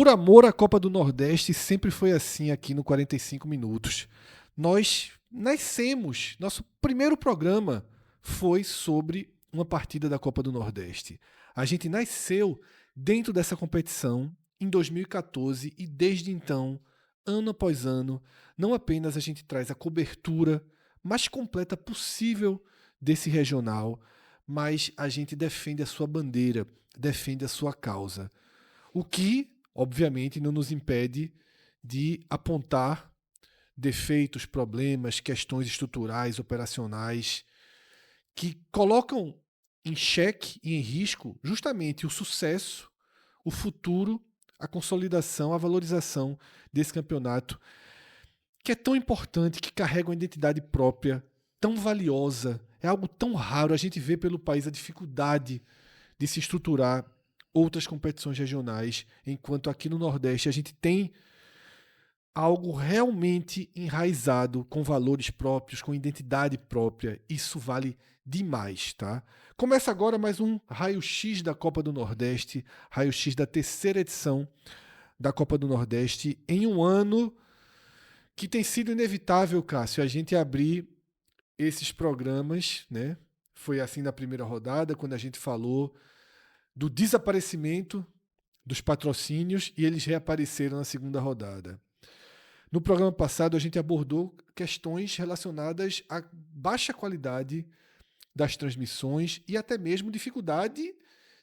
Por amor à Copa do Nordeste, sempre foi assim aqui no 45 Minutos. Nós nascemos, nosso primeiro programa foi sobre uma partida da Copa do Nordeste. A gente nasceu dentro dessa competição em 2014 e desde então, ano após ano, não apenas a gente traz a cobertura mais completa possível desse regional, mas a gente defende a sua bandeira, defende a sua causa. O que, obviamente, não nos impede de apontar defeitos, problemas, questões estruturais, operacionais, que colocam em xeque e em risco justamente o sucesso, o futuro, a consolidação, a valorização desse campeonato, que é tão importante, que carrega uma identidade própria, tão valiosa. É algo tão raro. A gente vê pelo país a dificuldade de se estruturar outras competições regionais, enquanto aqui no Nordeste a gente tem algo realmente enraizado, com valores próprios, com identidade própria. Isso vale demais, tá? Começa agora mais um raio-x da Copa do Nordeste, raio-x da terceira edição da Copa do Nordeste, em um ano que tem sido inevitável, Cássio, a gente abrir esses programas, né? Foi assim na primeira rodada, quando a gente falou do desaparecimento dos patrocínios e eles reapareceram na segunda rodada. No programa passado, a gente abordou questões relacionadas à baixa qualidade das transmissões e até mesmo dificuldade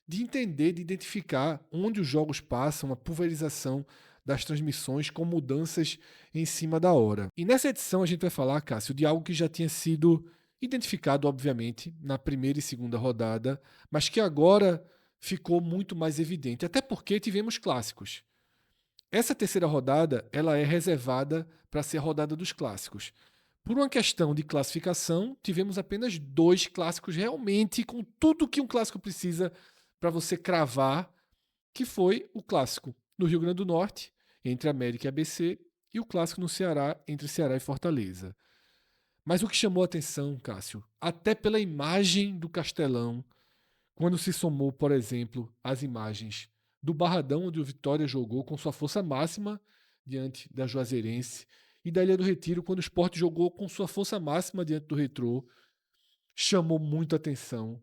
de entender, de identificar onde os jogos passam, a pulverização das transmissões com mudanças em cima da hora. E nessa edição a gente vai falar, Cássio, de algo que já tinha sido identificado, obviamente, na primeira e segunda rodada, mas que agora ficou muito mais evidente, até porque tivemos clássicos. Essa terceira rodada ela é reservada para ser a rodada dos clássicos. Por uma questão de classificação, tivemos apenas 2 clássicos realmente com tudo que um clássico precisa para você cravar, que foi o clássico no Rio Grande do Norte, entre América e ABC, e o clássico no Ceará, entre Ceará e Fortaleza. Mas o que chamou a atenção, Cássio, até pela imagem do Castelão, quando se somou, por exemplo, as imagens do Barradão, onde o Vitória jogou com sua força máxima diante da Juazeirense, e da Ilha do Retiro, quando o Sport jogou com sua força máxima diante do Retrô, chamou muito a atenção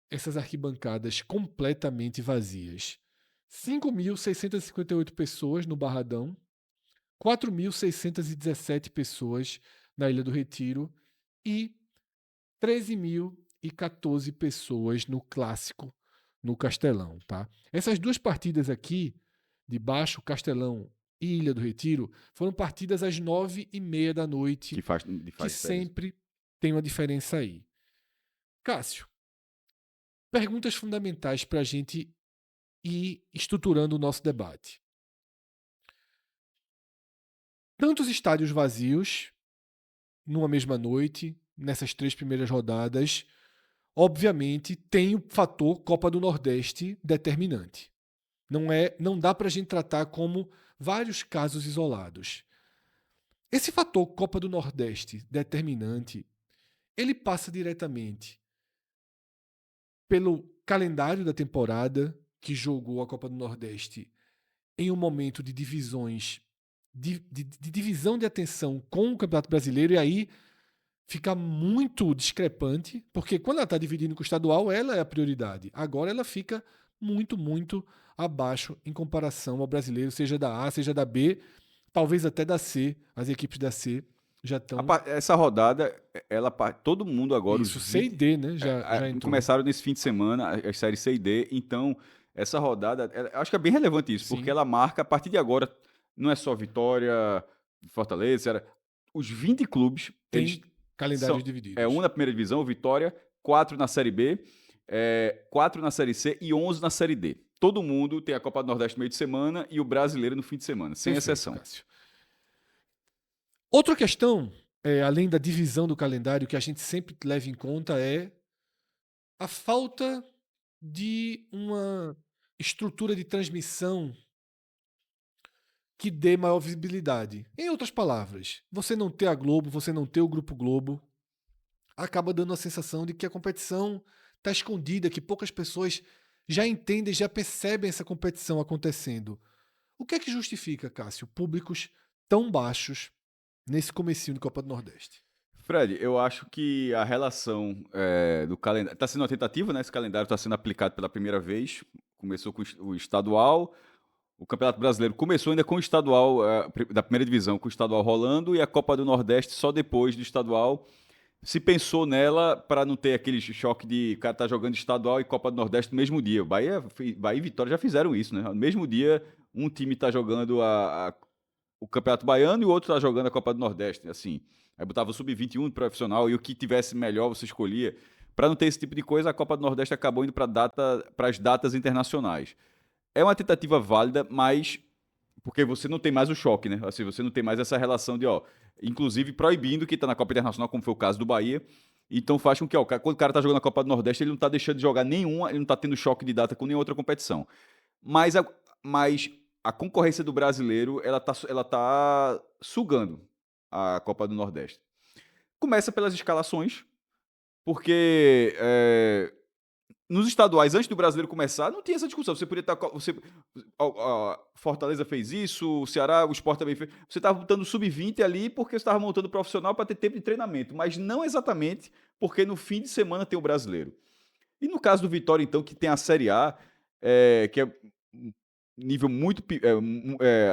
essas arquibancadas completamente vazias. 5.658 pessoas no Barradão, 4.617 pessoas na Ilha do Retiro e 13.014 pessoas no Clássico, no Castelão. Tá? Essas 2 partidas aqui, de baixo, Castelão e Ilha do Retiro, foram partidas às 9h30 da noite, que sempre tem uma diferença aí. Cássio, perguntas fundamentais para a gente ir estruturando o nosso debate. Tantos estádios vazios numa mesma noite, nessas 3 primeiras rodadas, obviamente tem o fator Copa do Nordeste determinante. Não dá para a gente tratar como vários casos isolados. Esse fator Copa do Nordeste determinante, ele passa diretamente pelo calendário da temporada, que jogou a Copa do Nordeste em um momento de divisões, de divisão de atenção com o Campeonato Brasileiro, e aí fica muito discrepante, porque quando ela está dividindo com o estadual, ela é a prioridade. Agora ela fica muito, muito abaixo em comparação ao brasileiro, seja da A, seja da B, talvez até da C. As equipes da C já estão... Essa rodada, todo mundo agora... Isso, C e D, né? Já entrou. Começaram nesse fim de semana as séries C e D, então essa rodada, acho que é bem relevante isso, Sim. porque ela marca, a partir de agora, não é só Vitória, Fortaleza, os 20 clubes... Tem calendários divididos. Um na primeira divisão, Vitória, 4 na Série B, 4 na Série C e 11 na Série D. Todo mundo tem a Copa do Nordeste no meio de semana e o brasileiro no fim de semana, sem exceção. Cássio. Outra questão, além da divisão do calendário, que a gente sempre leva em conta é a falta de uma estrutura de transmissão que dê maior visibilidade. Em outras palavras, você não ter a Globo, você não ter o Grupo Globo, acaba dando a sensação de que a competição está escondida, que poucas pessoas já entendem, já percebem essa competição acontecendo. O que é que justifica, Cássio, públicos tão baixos nesse comecinho de Copa do Nordeste? Fred, eu acho que a relação do calendário... Está sendo uma tentativa, né? Esse calendário está sendo aplicado pela primeira vez. Começou com o estadual. O Campeonato Brasileiro começou ainda com o estadual, da primeira divisão, com o estadual rolando, e a Copa do Nordeste só depois do estadual. Se pensou nela para não ter aquele choque de o cara tá jogando estadual e Copa do Nordeste no mesmo dia. Bahia e Vitória já fizeram isso, né? No mesmo dia, um time tá jogando o Campeonato Baiano e o outro tá jogando a Copa do Nordeste, assim. Aí botava o sub-21 profissional e o que tivesse melhor você escolhia. Para não ter esse tipo de coisa, a Copa do Nordeste acabou indo para as datas internacionais. É uma tentativa válida, mas porque você não tem mais o choque, né? Assim, você não tem mais essa relação de, inclusive proibindo que tá na Copa Internacional, como foi o caso do Bahia. Então faz com que, quando o cara tá jogando a Copa do Nordeste, ele não tá deixando de jogar nenhuma, ele não tá tendo choque de data com nenhuma outra competição. Mas a concorrência do brasileiro, ela tá sugando a Copa do Nordeste. Começa pelas escalações, porque nos estaduais, antes do brasileiro começar, não tinha essa discussão. Você podia estar. Fortaleza fez isso, o Ceará, o Sport também fez. Você estava botando o sub-20 ali porque você estava montando o profissional para ter tempo de treinamento, mas não exatamente porque no fim de semana tem o brasileiro. E no caso do Vitória, então, que tem a Série A, que é um nível muito,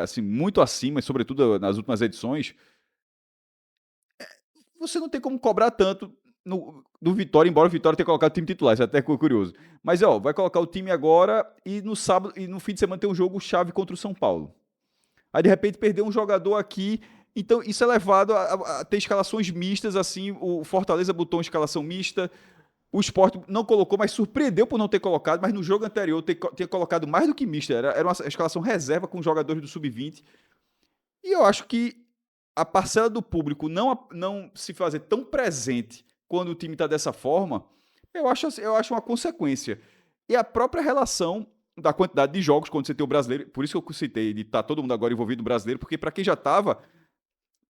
assim, muito acima, sobretudo nas últimas edições, você não tem como cobrar tanto do Vitória, embora o Vitória tenha colocado o time titular, isso é até curioso. Mas, vai colocar o time agora e no sábado e no fim de semana tem um jogo chave contra o São Paulo. Aí, de repente, perdeu um jogador aqui. Então, isso é levado a ter escalações mistas, assim. O Fortaleza botou uma escalação mista. O Sport não colocou, mas surpreendeu por não ter colocado. Mas no jogo anterior, tinha colocado mais do que mista. Era uma escalação reserva com jogadores do Sub-20. E eu acho que a parcela do público não se fazer tão presente quando o time está dessa forma, eu acho uma consequência. E a própria relação da quantidade de jogos quando você tem o brasileiro, por isso que eu citei de estar todo mundo agora envolvido no brasileiro, porque para quem já estava,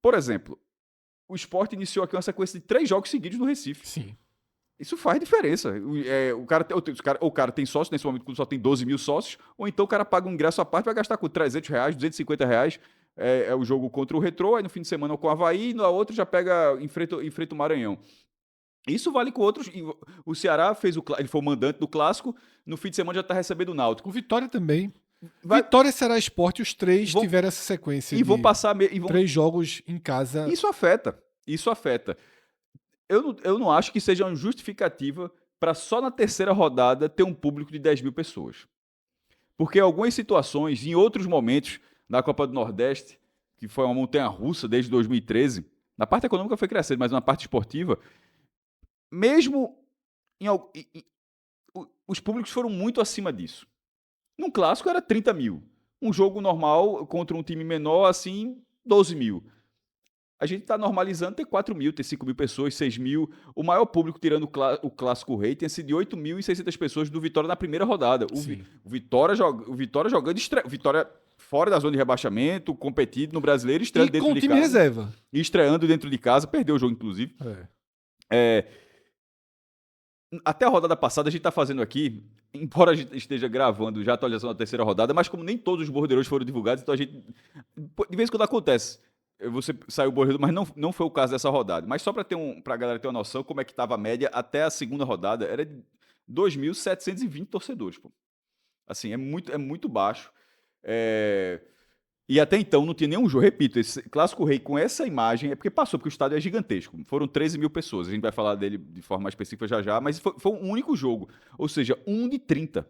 por exemplo, o Sport iniciou aqui uma sequência de 3 jogos seguidos no Recife. Sim. Isso faz diferença. O cara tem sócio, nesse momento quando só tem 12 mil sócios, ou então o cara paga um ingresso à parte, vai gastar com R$300, R$250, é o jogo contra o Retrô, aí no fim de semana com o Avaí, e na outra já enfrenta o Maranhão. Isso vale com outros. O Ceará ele foi o mandante do Clássico, no fim de semana já está recebendo o Náutico. O Vitória também. Vitória, Ceará e Sport, os três tiveram essa sequência e vão passar 3 jogos em casa. Isso afeta. Eu não acho que seja uma justificativa para só na terceira rodada ter um público de 10 mil pessoas. Porque em algumas situações, em outros momentos, na Copa do Nordeste, que foi uma montanha-russa desde 2013, na parte econômica foi crescendo, mas na parte esportiva, mesmo os públicos foram muito acima disso. Num clássico era 30 mil. Um jogo normal contra um time menor, assim, 12 mil. A gente está normalizando ter 4 mil, ter 5 mil pessoas, 6 mil. O maior público, tirando o Clássico Rei, tem sido de 8.600 pessoas do Vitória na primeira rodada. O Vitória jogando Vitória fora da zona de rebaixamento, competindo no Brasileiro, estreando dentro de casa. E com o time reserva. E estreando dentro de casa, perdeu o jogo, inclusive. Até a rodada passada, a gente está fazendo aqui, embora a gente esteja gravando já a atualização da terceira rodada, mas como nem todos os bordeiros foram divulgados, então a gente... De vez em quando acontece. Você saiu o bordeiro, mas não foi o caso dessa rodada. Mas só para a galera ter uma noção como é que estava a média até a segunda rodada, era de 2.720 torcedores. Pô. Assim, é muito baixo. E até então não tinha nenhum jogo. Repito, esse Clássico Rei com essa imagem é porque passou, porque o estádio é gigantesco. Foram 13 mil pessoas. A gente vai falar dele de forma mais específica já, mas foi um único jogo. Ou seja, 1 de 30.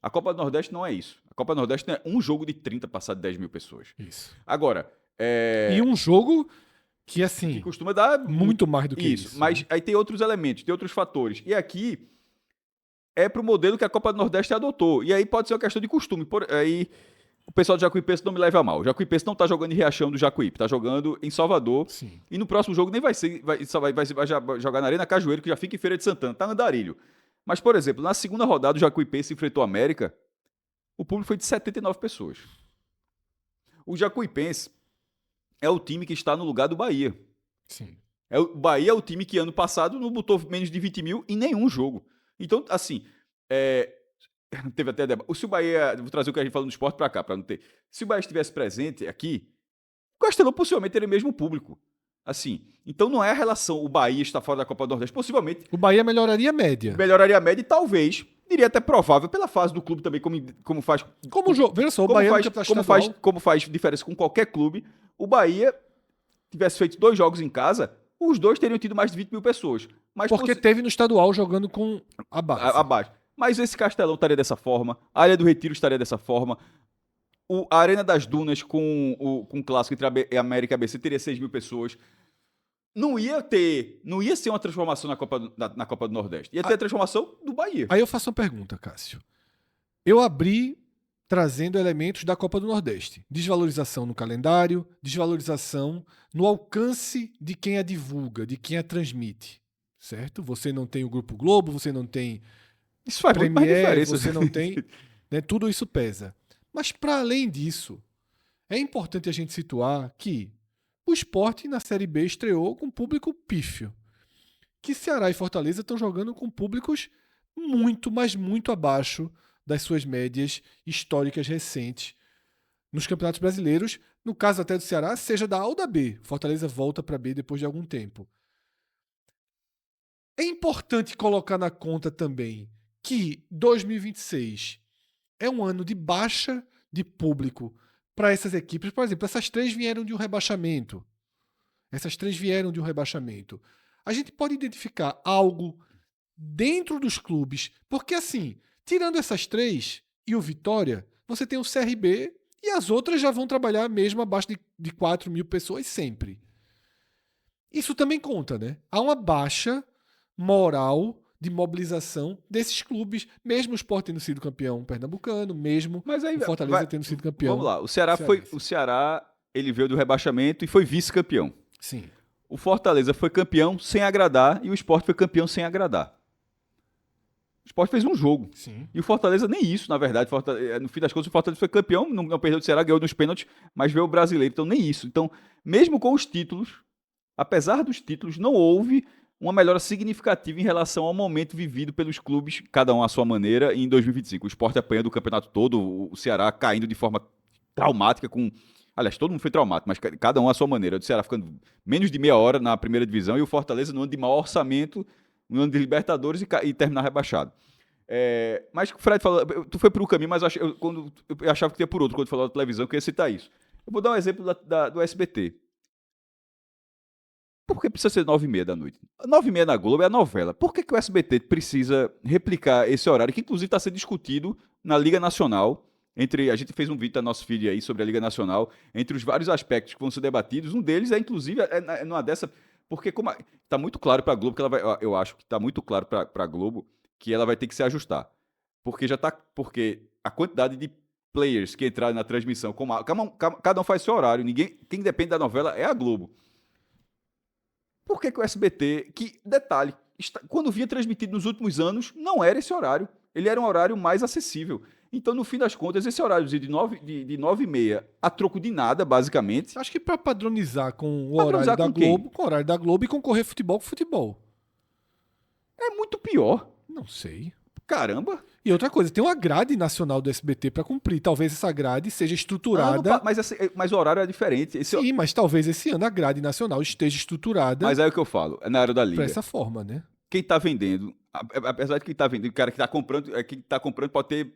A Copa do Nordeste não é isso. A Copa do Nordeste não é um jogo de 30 passar de 10 mil pessoas. Isso. Agora... E um jogo que, assim... Que costuma dar... Muito mais do que isso. Mas aí tem outros elementos, tem outros fatores. E aqui é pro modelo que a Copa do Nordeste adotou. E aí pode ser uma questão de costume. Aí o pessoal do Jacuipense não me leva a mal. O Jacuipense não tá jogando em Riachão do Jacuípe, tá jogando em Salvador. Sim. E no próximo jogo nem vai ser... Vai jogar na Arena Cajueiro, que já fica em Feira de Santana. Tá no Andarilho. Mas, por exemplo, na segunda rodada o Jacuipense enfrentou o América, o público foi de 79 pessoas. O Jacuipense é o time que está no lugar do Bahia. Sim. O Bahia é o time que ano passado não botou menos de 20 mil em nenhum jogo. Então, assim, Teve até debate. Se o Bahia. Vou trazer o que a gente falou no esporte para cá, para não ter. Se o Bahia estivesse presente aqui, o Castelão possivelmente teria o mesmo público. Assim. Então não é a relação. O Bahia está fora da Copa do Nordeste. Possivelmente O Bahia melhoraria a média. melhoraria a média e talvez. Diria até provável, pela fase do clube também, como faz. Como o jogo. Veja só, o Como Bahia faz, no campeonato como, estadual. como faz diferença com qualquer clube, o Bahia tivesse feito 2 jogos em casa, os 2 teriam tido mais de 20 mil pessoas. Mas Porque teve no estadual jogando com a base. abaixo. Mas esse Castelão estaria dessa forma, a Área do Retiro estaria dessa forma, a Arena das Dunas com o clássico entre a América e a ABC teria 6 mil pessoas. Não ia ser uma transformação na Copa do Nordeste. Ia ter a transformação do Bahia. Aí eu faço uma pergunta, Cássio. Eu abri trazendo elementos da Copa do Nordeste. Desvalorização no calendário, desvalorização no alcance de quem a divulga, de quem a transmite. Certo? Você não tem o Grupo Globo, você não tem Isso faz muito mais Premiere, diferença. você não tem... né, tudo isso pesa. Mas, para além disso, é importante a gente situar que o Sport na Série B estreou com público pífio. Que Ceará e Fortaleza estão jogando com públicos muito, mas muito abaixo das suas médias históricas recentes nos campeonatos brasileiros. No caso até do Ceará, seja da A ou da B. Fortaleza volta para B depois de algum tempo. É importante colocar na conta também que 2026 é um ano de baixa de público para essas equipes. Por exemplo, essas 3 vieram de um rebaixamento. A gente pode identificar algo dentro dos clubes, porque assim, tirando essas 3 e o Vitória, você tem o CRB e as outras já vão trabalhar mesmo abaixo de 4 mil pessoas sempre. Isso também conta, né? Há uma baixa moral de mobilização desses clubes, mesmo o Sport tendo sido campeão pernambucano, mesmo Mas aí, o Fortaleza tendo sido campeão. Vamos lá, o Ceará ele veio do rebaixamento e foi vice-campeão. Sim. O Fortaleza foi campeão sem agradar e o Sport foi campeão sem agradar. O Sport fez um jogo. Sim. E o Fortaleza nem isso, na verdade. No fim das contas, o Fortaleza foi campeão, não perdeu do Ceará, ganhou nos pênaltis, mas veio o brasileiro. Então nem isso. Então, mesmo com os títulos, apesar dos títulos, não houve uma melhora significativa em relação ao momento vivido pelos clubes, cada um à sua maneira, em 2025. O Sport apanhando o campeonato todo, o Ceará caindo de forma traumática com... Aliás, todo mundo foi traumático, mas cada um à sua maneira. O Ceará ficando menos de meia hora na primeira divisão e o Fortaleza no ano de maior orçamento, no ano de Libertadores e terminar rebaixado. Mas o Fred falou, tu foi por um caminho, mas eu achava que ia por outro quando falou da televisão, que eu ia citar isso. Eu vou dar um exemplo do SBT. Por que precisa ser 9h30 da noite? 9h30 na Globo é a novela. Por que o SBT precisa replicar esse horário, que inclusive está sendo discutido na Liga Nacional? A gente fez um vídeo da nosso feed aí sobre a Liga Nacional, entre os vários aspectos que vão ser debatidos. Um deles é, inclusive, numa dessa... Porque está muito claro para a Globo que ela vai... Eu acho que está muito claro para a Globo que ela vai ter que se ajustar. Porque a quantidade de players que entraram na transmissão, cada um faz seu horário. Quem depende da novela é a Globo. Por que o SBT, detalhe, quando vinha transmitido nos últimos anos, não era esse horário. Ele era um horário mais acessível. Então, no fim das contas, esse horário de 9h30 a troco de nada, basicamente. Acho que para padronizar com o horário da Globo, com o horário da Globo e concorrer futebol com futebol. É muito pior. Não sei. Caramba. E outra coisa, tem uma grade nacional do SBT para cumprir. Talvez essa grade seja estruturada. Mas o horário é diferente. Sim, mas talvez esse ano a grade nacional esteja estruturada. Mas é o que eu falo, é na área da Liga. Dessa forma, né? Quem tá vendendo, apesar de quem tá vendendo, o cara que tá comprando pode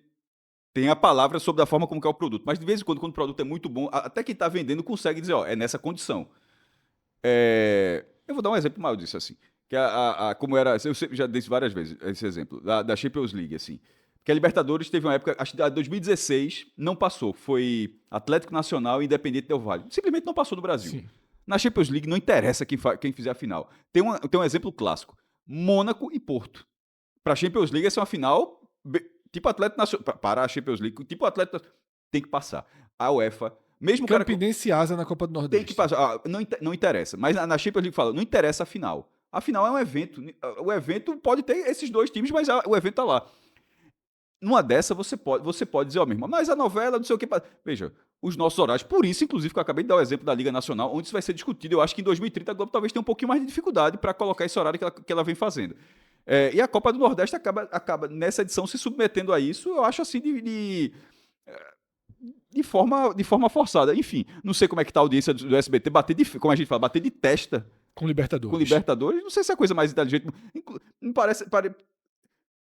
tem a palavra sobre a forma como que é o produto. Mas de vez em quando o produto é muito bom, até quem tá vendendo consegue dizer, ó, é nessa condição. Eu vou dar um exemplo mal disso, assim. Que como era, eu já disse várias vezes esse exemplo, da Champions League, assim. Porque a Libertadores teve uma época, acho que 2016 não passou, foi Atlético Nacional e Independente Del Valle. Simplesmente não passou do Brasil. Sim. Na Champions League não interessa quem fizer a final. Tem um exemplo clássico, Mônaco e Porto. Para a Champions League essa é uma final, tipo Atlético Nacional, para a Champions League, tipo Atlético tem que passar. A UEFA, mesmo Campinense e Asa na Copa do Nordeste. Tem que passar, não interessa, mas na Champions League fala, não interessa a final. A final é um evento, o evento pode ter esses 2 times, mas o evento tá lá. Numa dessa, você pode dizer, ó, meu irmão, mas a novela, não sei o que. Veja, os nossos horários, por isso, inclusive, que eu acabei de dar o exemplo da Liga Nacional, onde isso vai ser discutido. Eu acho que em 2030 a Globo talvez tenha um pouquinho mais de dificuldade para colocar esse horário que ela vem fazendo. E a Copa do Nordeste acaba, nessa edição, se submetendo a isso, eu acho assim, de forma forçada. Enfim, não sei como é que tá a audiência do SBT, como a gente fala, bater de testa Com com Libertadores. Libertadores, não sei se é a coisa mais inteligente. Me parece,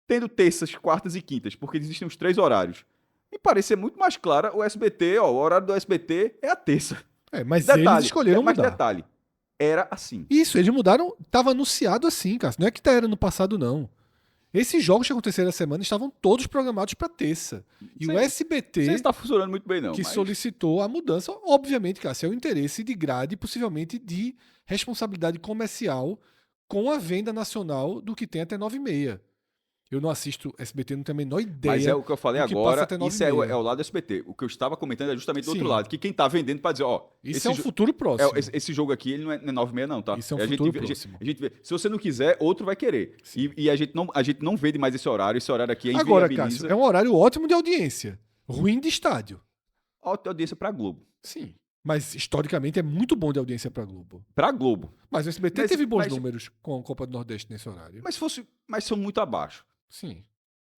tendo terças, quartas e quintas, porque existem os 3 horários. Me parece ser muito mais clara o SBT, o horário do SBT é a terça. Mas eles Detalhe, escolheram mas mudar. detalhe, era assim. Isso, eles mudaram, tava anunciado assim, cara. Não é que era no passado, não. Esses jogos que aconteceram na semana estavam todos programados para terça. E o Não sei se SBT está funcionando muito bem, não. que Mas solicitou a mudança, obviamente, cara, se é o interesse de grade e possivelmente de responsabilidade comercial com a venda nacional do que tem até 9h30. Eu não assisto SBT, não tenho a menor Mas é ideia o que eu falei do que passa agora, até isso é 9h30. o lado do SBT. O que eu estava comentando é justamente do outro Sim, lado, que quem está vendendo para dizer, ó, isso é um futuro próximo. esse jogo aqui ele não é 9h30 não, tá? Isso é um A gente futuro vê, próximo. a gente vê. Se você não quiser, outro vai querer. Sim. E a gente não vende mais esse horário aqui Agora, Cássio, é um horário ótimo de audiência. Ruim de estádio. alta audiência para Globo. Sim. Mas historicamente é muito bom de audiência para Globo. Para Globo. Mas o SBT Mas- teve bons mas- números com a Copa do Nordeste nesse horário. Mas são muito abaixo. Sim.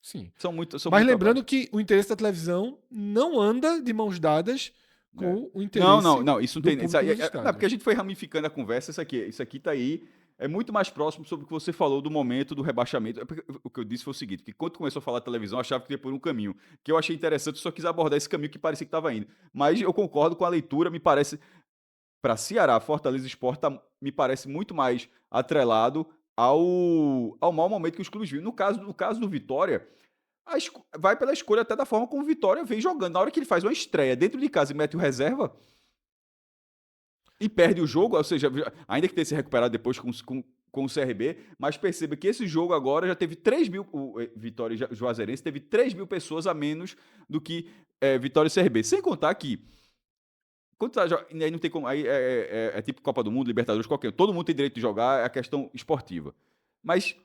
Sim. São Mas muito lembrando abaixo. que o interesse da televisão não anda de mãos dadas com o interesse Não, isso não do tem. público dos Não, estádios. porque a gente foi ramificando a conversa, isso aqui tá aí. É muito mais próximo sobre o que você falou do momento do rebaixamento. O que eu disse foi o seguinte: que quando começou a falar de televisão, eu achava que ia por um caminho, que eu achei interessante, só quis abordar esse caminho que parecia que estava indo. Mas eu concordo com a leitura, me parece. Para Ceará, Fortaleza e Sport me parece muito mais atrelado ao mau momento que os clubes vivem. No caso do Vitória, vai pela escolha até da forma como o Vitória vem jogando. Na hora que ele faz uma estreia dentro de casa e mete o reserva e perde o jogo, ou seja, ainda que tenha se recuperado depois com o CRB, mas perceba que esse jogo agora já teve 3 mil, o Vitória Juazeirense teve 3 mil pessoas a menos do que Vitória e CRB. Sem contar que quando tá, aí não tem como. Aí é tipo Copa do Mundo, Libertadores, qualquer. Todo mundo tem direito de jogar, é a questão esportiva. Mas,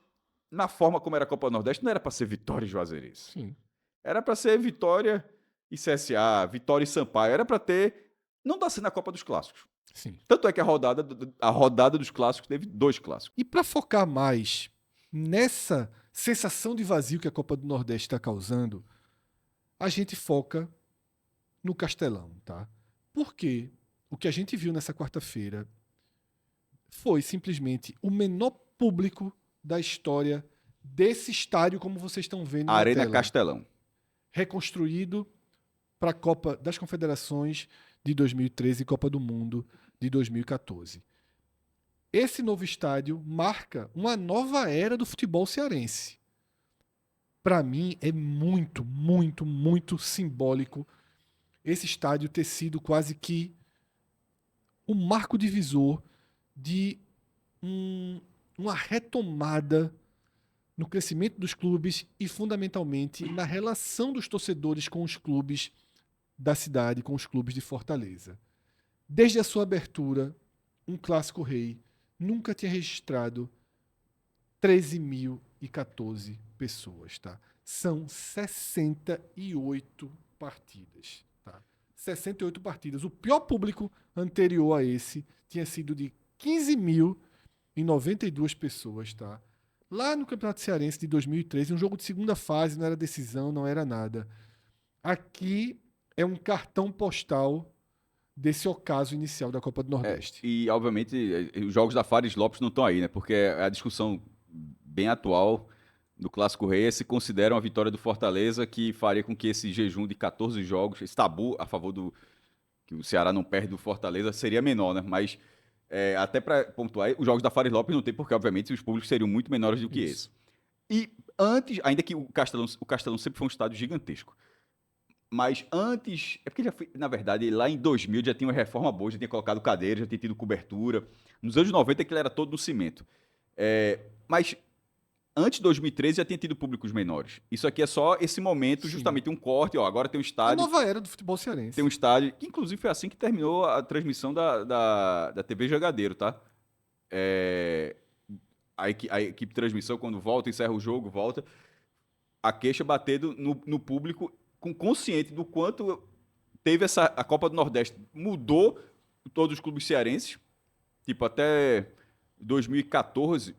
na forma como era a Copa do Nordeste, não era para ser Vitória e Juazeirense. Sim. Era para ser Vitória e CSA, Vitória e Sampaio. Era para ter. Não tá sendo a Copa dos Clássicos. Sim. Tanto é que a rodada dos clássicos teve 2 clássicos. E para focar mais nessa sensação de vazio que a Copa do Nordeste está causando, a gente foca no Castelão, tá? Porque o que a gente viu nessa quarta-feira foi simplesmente o menor público da história desse estádio, como vocês estão vendo na Arena tela. Castelão. Reconstruído para a Copa das Confederações de 2013 e Copa do Mundo de 2014. Esse novo estádio marca uma nova era do futebol cearense. Para mim é muito, muito, muito simbólico esse estádio ter sido quase que o marco divisor de uma retomada no crescimento dos clubes e, fundamentalmente, na relação dos torcedores com os clubes da cidade, com os clubes de Fortaleza. Desde a sua abertura, um Clássico Rei nunca tinha registrado 13.014 pessoas. Tá? São 68 partidas. 68 partidas. O pior público anterior a esse tinha sido de 15.092 pessoas, tá? Lá no Campeonato Cearense de 2013, um jogo de segunda fase, não era decisão, não era nada. Aqui é um cartão postal desse ocaso inicial da Copa do Nordeste. E, obviamente, os jogos da Fares Lopes não estão aí, né? Porque a discussão bem atual do Clássico Rei se considera uma vitória do Fortaleza que faria com que esse jejum de 14 jogos, esse tabu a favor do que o Ceará não perde do Fortaleza, seria menor, né? Mas, até para pontuar, os jogos da Fares Lopes não tem, porque, obviamente, os públicos seriam muito menores do que esse. E antes, ainda que o Castelão sempre foi um estádio gigantesco, mas antes, é porque já foi, na verdade, lá em 2000 já tinha uma reforma boa, já tinha colocado cadeira, já tinha tido cobertura. Nos anos 90 aquilo era todo no cimento. Mas antes de 2013 já tinha tido públicos menores. Isso aqui é só esse momento, justamente um corte. Ó, agora tem um A estádio. nova era do futebol cearense. Tem um estádio, que inclusive foi assim que terminou a transmissão da TV Jogadeiro, tá? A equipe de transmissão, quando volta, encerra o jogo, volta. A queixa batendo no público, consciente do quanto teve a Copa do Nordeste. Mudou todos os clubes cearenses. Tipo, até 2014.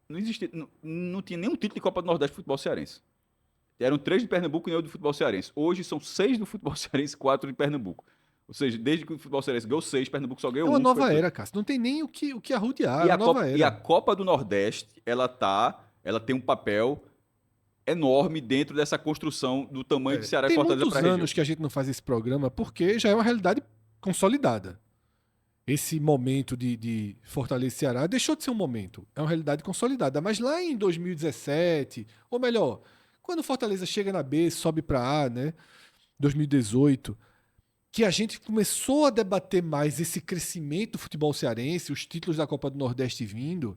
não existia, não tinha nenhum título de Copa do Nordeste de futebol cearense. Eram 3 de Pernambuco e nenhum do futebol cearense. Hoje são 6 do futebol cearense e 4 de Pernambuco. Ou seja, desde que o futebol cearense ganhou 6, Pernambuco só É ganhou uma 1, que foi nova 3. era, Cássio. Não tem nem o que arrudear. E É uma a, nova Copa, e a era. Copa do Nordeste, ela tem um papel enorme dentro dessa construção do tamanho de Ceará e Tem Fortaleza muitos para a região. anos que a gente não faz esse programa porque já é uma realidade consolidada. Esse momento de Fortaleza e Ceará deixou de ser um momento. É uma realidade consolidada. Mas lá em 2017, ou melhor, quando Fortaleza chega na B, sobe para A, né? 2018, que a gente começou a debater mais esse crescimento do futebol cearense, os títulos da Copa do Nordeste vindo,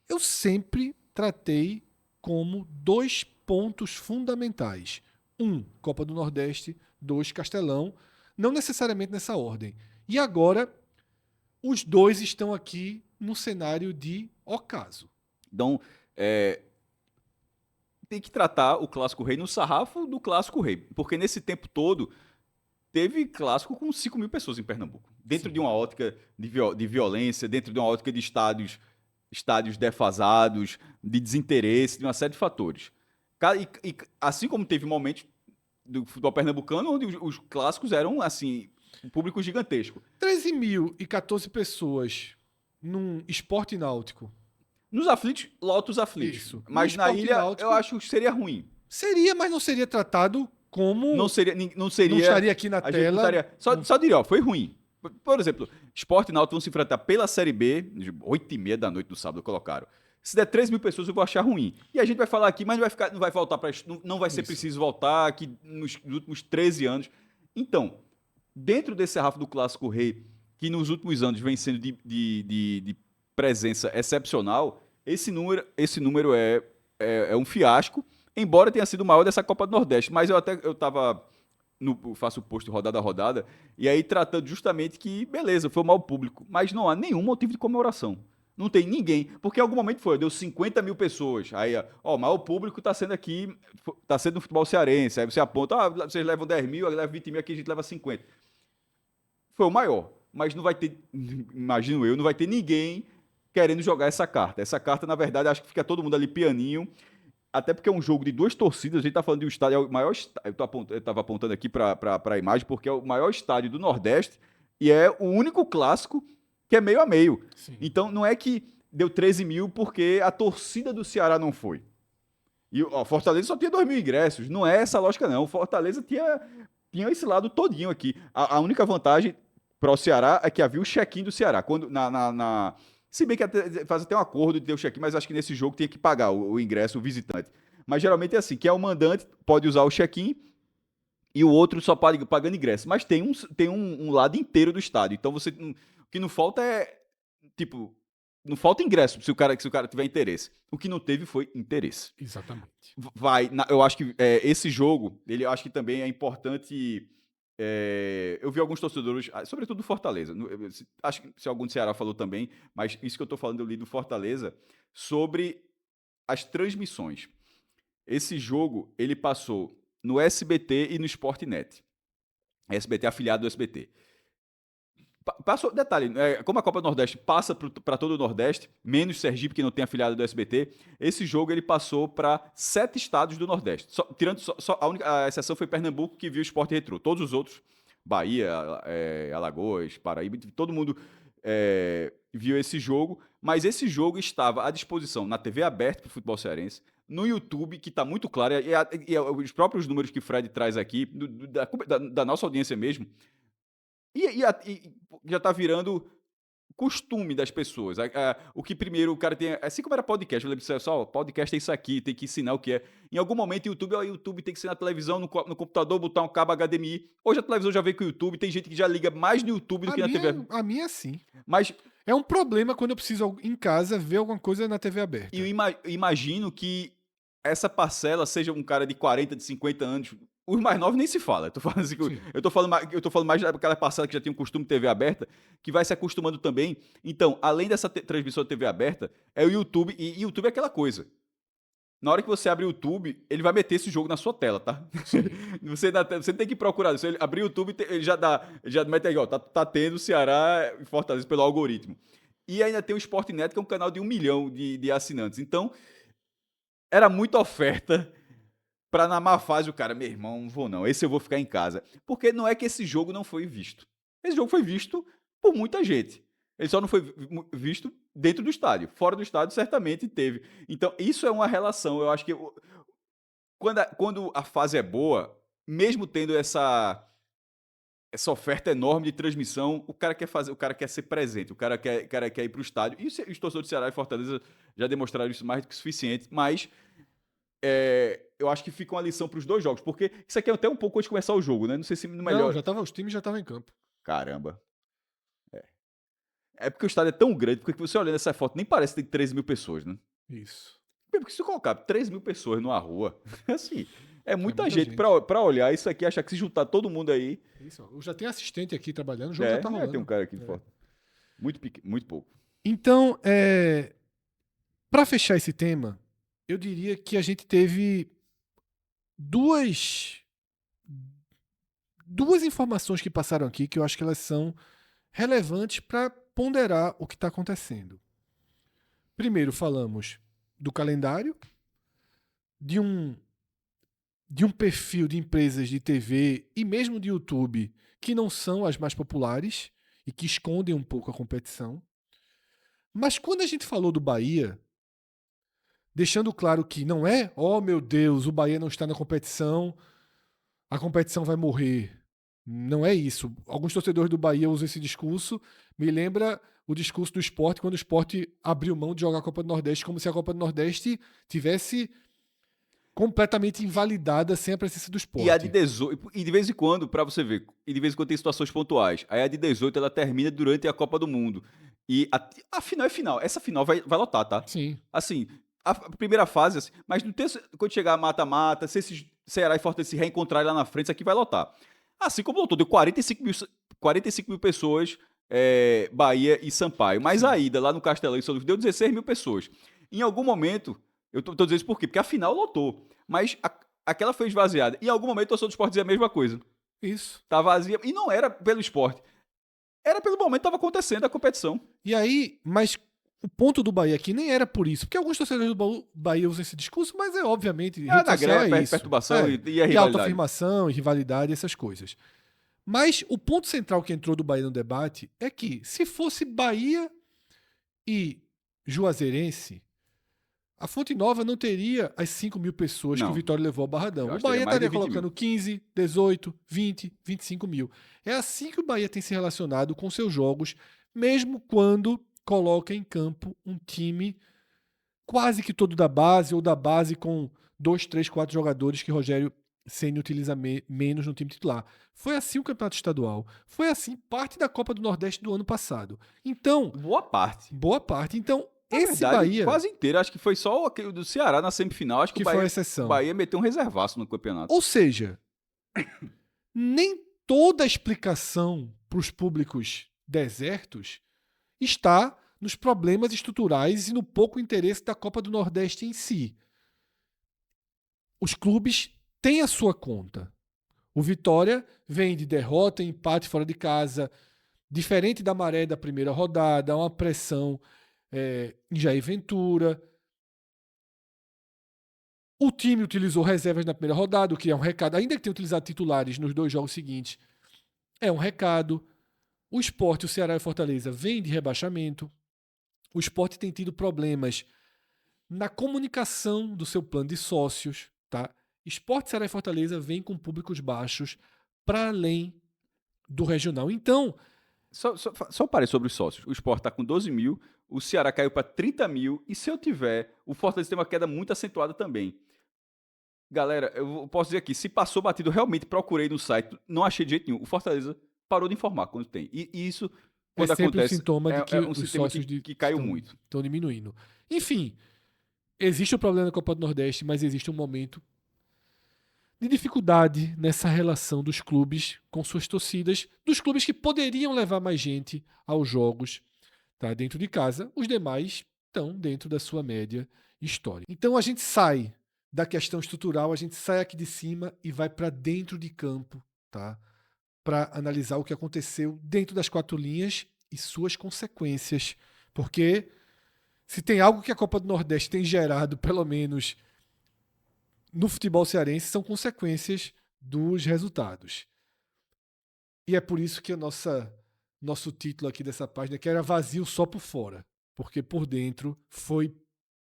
eu sempre tratei como 2 pontos fundamentais. 1, Copa do Nordeste, 2, Castelão, não necessariamente nessa ordem. E agora, os dois estão aqui no cenário de ocaso. Então, tem que tratar o Clássico Rei no sarrafo do Clássico Rei. Porque nesse tempo todo, teve clássico com 5 mil pessoas em Pernambuco. Dentro Sim. de uma ótica de violência, dentro de uma ótica de estádios defasados, de desinteresse, de uma série de fatores. Assim como teve momentos do futebol pernambucano onde os clássicos eram, assim, um público gigantesco. 13.014 pessoas num esporte náutico. Nos aflitos, lota os aflitos. Isso. Mas No na esporte ilha, náutico- eu acho que seria ruim. Seria, mas não seria tratado como. Não seria. Não estaria aqui na a gente tela. não estaria, só diria, ó, foi ruim. Por exemplo, Sport e Náutico vão se enfrentar pela Série B, de 8h30 da noite do sábado, colocaram. Se der 3 mil pessoas, eu vou achar ruim. E a gente vai falar aqui, mas não vai voltar para. Não vai ser Isso. preciso voltar aqui nos últimos 13 anos. Então, dentro desse sarrafo do Clássico Rei, que nos últimos anos vem sendo de presença excepcional, esse número é um fiasco, embora tenha sido o maior dessa Copa do Nordeste. Mas eu estava. Faço o post rodada a rodada, e aí tratando justamente que, beleza, foi o mau público, mas não há nenhum motivo de comemoração. Não tem ninguém, porque em algum momento deu 50 mil pessoas. Aí, ó, o maior público está sendo aqui, está sendo no futebol cearense. Aí você aponta, vocês levam 10 mil, leva 20 mil, aqui a gente leva 50. Foi o maior, mas não vai ter, imagino eu, não vai ter ninguém querendo jogar essa carta. Essa carta, na verdade, acho que fica todo mundo ali pianinho, até porque é um jogo de 2 torcidas, a gente tá falando de um estádio, é o maior estádio, eu tava apontando aqui para a imagem, porque é o maior estádio do Nordeste e é o único clássico que é meio a meio. Sim. Então não é que deu 13 mil porque a torcida do Ceará não foi. E o Fortaleza só tinha 2 mil ingressos, não é essa lógica não, o Fortaleza tinha esse lado todinho aqui. A única vantagem para o Ceará é que havia o check-in do Ceará, quando se bem que faz até um acordo de ter o check-in, mas acho que nesse jogo tinha que pagar o ingresso, o visitante. Mas geralmente é assim, que é o mandante, pode usar o check-in e o outro só pagando ingresso. Mas tem um lado inteiro do estádio. Então o que não falta é, tipo, não falta ingresso se o cara tiver interesse. O que não teve foi interesse. Exatamente. Eu acho que esse jogo, eu acho que também é importante. Eu vi alguns torcedores, sobretudo do Fortaleza, acho que se algum do Ceará falou também, mas isso que eu estou falando, eu li do Fortaleza, sobre as transmissões. Esse jogo, ele passou no SBT e no Sportnet. SBT afiliado do SBT. Passou, detalhe, como a Copa do Nordeste passa para todo o Nordeste, menos Sergipe, que não tem afiliado do SBT, esse jogo ele passou para 7 estados do Nordeste. Tirando a exceção foi Pernambuco, que viu o Sport Retrô. Todos os outros, Bahia, Alagoas, Paraíba, todo mundo viu esse jogo, mas esse jogo estava à disposição na TV aberta para o futebol cearense, no YouTube, que está muito claro, e os próprios números que o Fred traz aqui, da nossa audiência mesmo, e já tá virando costume das pessoas. O que primeiro o cara tem. Assim como era podcast, eu lembro só, podcast é isso aqui, tem que ensinar o que é. Em algum momento, YouTube tem que ser na televisão, no computador, botar um cabo HDMI. Hoje a televisão já veio com o YouTube, tem gente que já liga mais no YouTube do que na TV. A minha sim. Mas É um problema quando eu preciso em casa ver alguma coisa na TV aberta. eu imagino que essa parcela seja um cara de 40, de 50 anos. Os mais novos nem se fala. Eu tô falando mais daquela parcela que já tem um costume de TV aberta, que vai se acostumando também. Então, além dessa transmissão de TV aberta, é o YouTube. E YouTube é aquela coisa. Na hora que você abre o YouTube, ele vai meter esse jogo na sua tela, tá? Você tem que procurar. Se ele abrir o YouTube, ele já mete aí, ó, tá tendo Ceará e Fortaleza pelo algoritmo. E ainda tem o Sportnet, que é um canal de 1 milhão de assinantes. Então, era muita oferta pra na má fase o cara, meu irmão, não vou não, esse eu vou ficar em casa. Porque não é que esse jogo não foi visto. Esse jogo foi visto por muita gente. Ele só não foi visto dentro do estádio. Fora do estádio, certamente teve. Então, isso é uma relação. Eu acho que quando a fase é boa, mesmo tendo essa oferta enorme de transmissão, o cara quer fazer, o cara quer ser presente, o cara quer ir pro estádio. E os torcedores do Ceará e Fortaleza já demonstraram isso mais do que o suficiente, mas eu acho que fica uma lição para os dois jogos, porque isso aqui é até um pouco antes de começar o jogo, né? Não sei se no melhor. Não, os times já estavam em campo. Caramba. É porque o estádio é tão grande, porque você olhando essa foto, nem parece que tem 13 mil pessoas, né? Isso. Porque se você colocar 13 mil pessoas numa rua, assim, é muita gente, gente. pra olhar isso aqui, achar que se juntar todo mundo aí. Isso. Eu já tenho assistente aqui trabalhando, o jogo já tá rolando. Tem um cara aqui de foto. Muito pouco. Então, para fechar esse tema, eu diria que a gente teve duas informações que passaram aqui que eu acho que elas são relevantes para ponderar o que está acontecendo. Primeiro, falamos do calendário, de um perfil de empresas de TV e mesmo de YouTube que não são as mais populares e que escondem um pouco a competição. Mas quando a gente falou do Bahia, deixando claro que não é, oh meu Deus, o Bahia não está na competição, a competição vai morrer. Não é isso. Alguns torcedores do Bahia usam esse discurso. Me lembra o discurso do Sport quando o Sport abriu mão de jogar a Copa do Nordeste, como se a Copa do Nordeste tivesse completamente invalidada sem a presença do Sport. E a de 18, e de vez em quando, pra você ver, e de vez em quando tem situações pontuais. Aí a de 18 ela termina durante a Copa do Mundo. E a final é final. Essa final vai lotar, tá? Sim. Assim, a primeira fase, assim, mas não tem, quando chegar a mata-mata, se esses Ceará e Fortaleza se reencontrarem lá na frente, isso aqui vai lotar. Assim como lotou, deu 45 mil pessoas, Bahia e Sampaio. Mas a ida lá no Castelão e São Luís deu 16 mil pessoas. Em algum momento, eu tô dizendo isso por quê? Porque a final lotou. Mas aquela foi esvaziada. Em algum momento, o torcedor do Sport dizia a mesma coisa. Isso. Tá vazia. E não era pelo Sport. Era pelo momento que estava acontecendo a competição. E aí, mas o ponto do Bahia aqui nem era por isso. Porque alguns torcedores do Bahia usam esse discurso, mas obviamente, Da greve, perturbação e a rivalidade. E autoafirmação, e rivalidade, essas coisas. Mas o ponto central que entrou do Bahia no debate é que, se fosse Bahia e Juazeirense, a Fonte Nova não teria as 5 mil pessoas que o Vitória levou ao Barradão. O Bahia estaria colocando 15, 18, 20, 25 mil. É assim que o Bahia tem se relacionado com seus jogos, mesmo quando coloca em campo um time quase que todo da base, ou da base com 2, 3, 4 jogadores que Rogério Ceni utiliza menos no time titular. Foi assim o campeonato estadual. Foi assim parte da Copa do Nordeste do ano passado. Então, boa parte. Então, na esse verdade, Bahia quase inteiro, acho que foi só aquele do Ceará na semifinal, acho que o Bahia, foi a exceção. O Bahia meteu um reservaço no campeonato. Ou seja, nem toda a explicação para os públicos desertos está nos problemas estruturais e no pouco interesse da Copa do Nordeste em si. Os clubes têm a sua conta. O Vitória vem de derrota, empate fora de casa, diferente da Maré da primeira rodada, uma pressão em Jair Ventura. O time utilizou reservas na primeira rodada, o que é um recado, ainda que tenha utilizado titulares nos 2 jogos seguintes, é um recado. O Sport, o Ceará e o Fortaleza vêm de rebaixamento. O Sport tem tido problemas na comunicação do seu plano de sócios. Tá? Sport, Ceará e Fortaleza vêm com públicos baixos para além do regional. Então, Só parei sobre os sócios. O Sport está com 12 mil, o Ceará caiu para 30 mil, e se eu tiver, o Fortaleza tem uma queda muito acentuada também. Galera, eu posso dizer aqui, se passou batido, realmente procurei no site, não achei de jeito nenhum. O Fortaleza parou de informar quando tem. E isso, quando acontece, um sintoma de que os sócios que caiu muito. Estão diminuindo. Enfim, existe o problema da Copa do Nordeste, mas existe um momento de dificuldade nessa relação dos clubes com suas torcidas, dos clubes que poderiam levar mais gente aos jogos, tá, dentro de casa. Os demais estão dentro da sua média histórica. Então a gente sai da questão estrutural, a gente sai aqui de cima e vai para dentro de campo, tá, para analisar o que aconteceu dentro das 4 linhas e suas consequências Porque se tem algo que a Copa do Nordeste tem gerado, pelo menos no futebol cearense, são consequências dos resultados. E é por isso que nosso título aqui dessa página que era vazio só por fora. Porque por dentro foi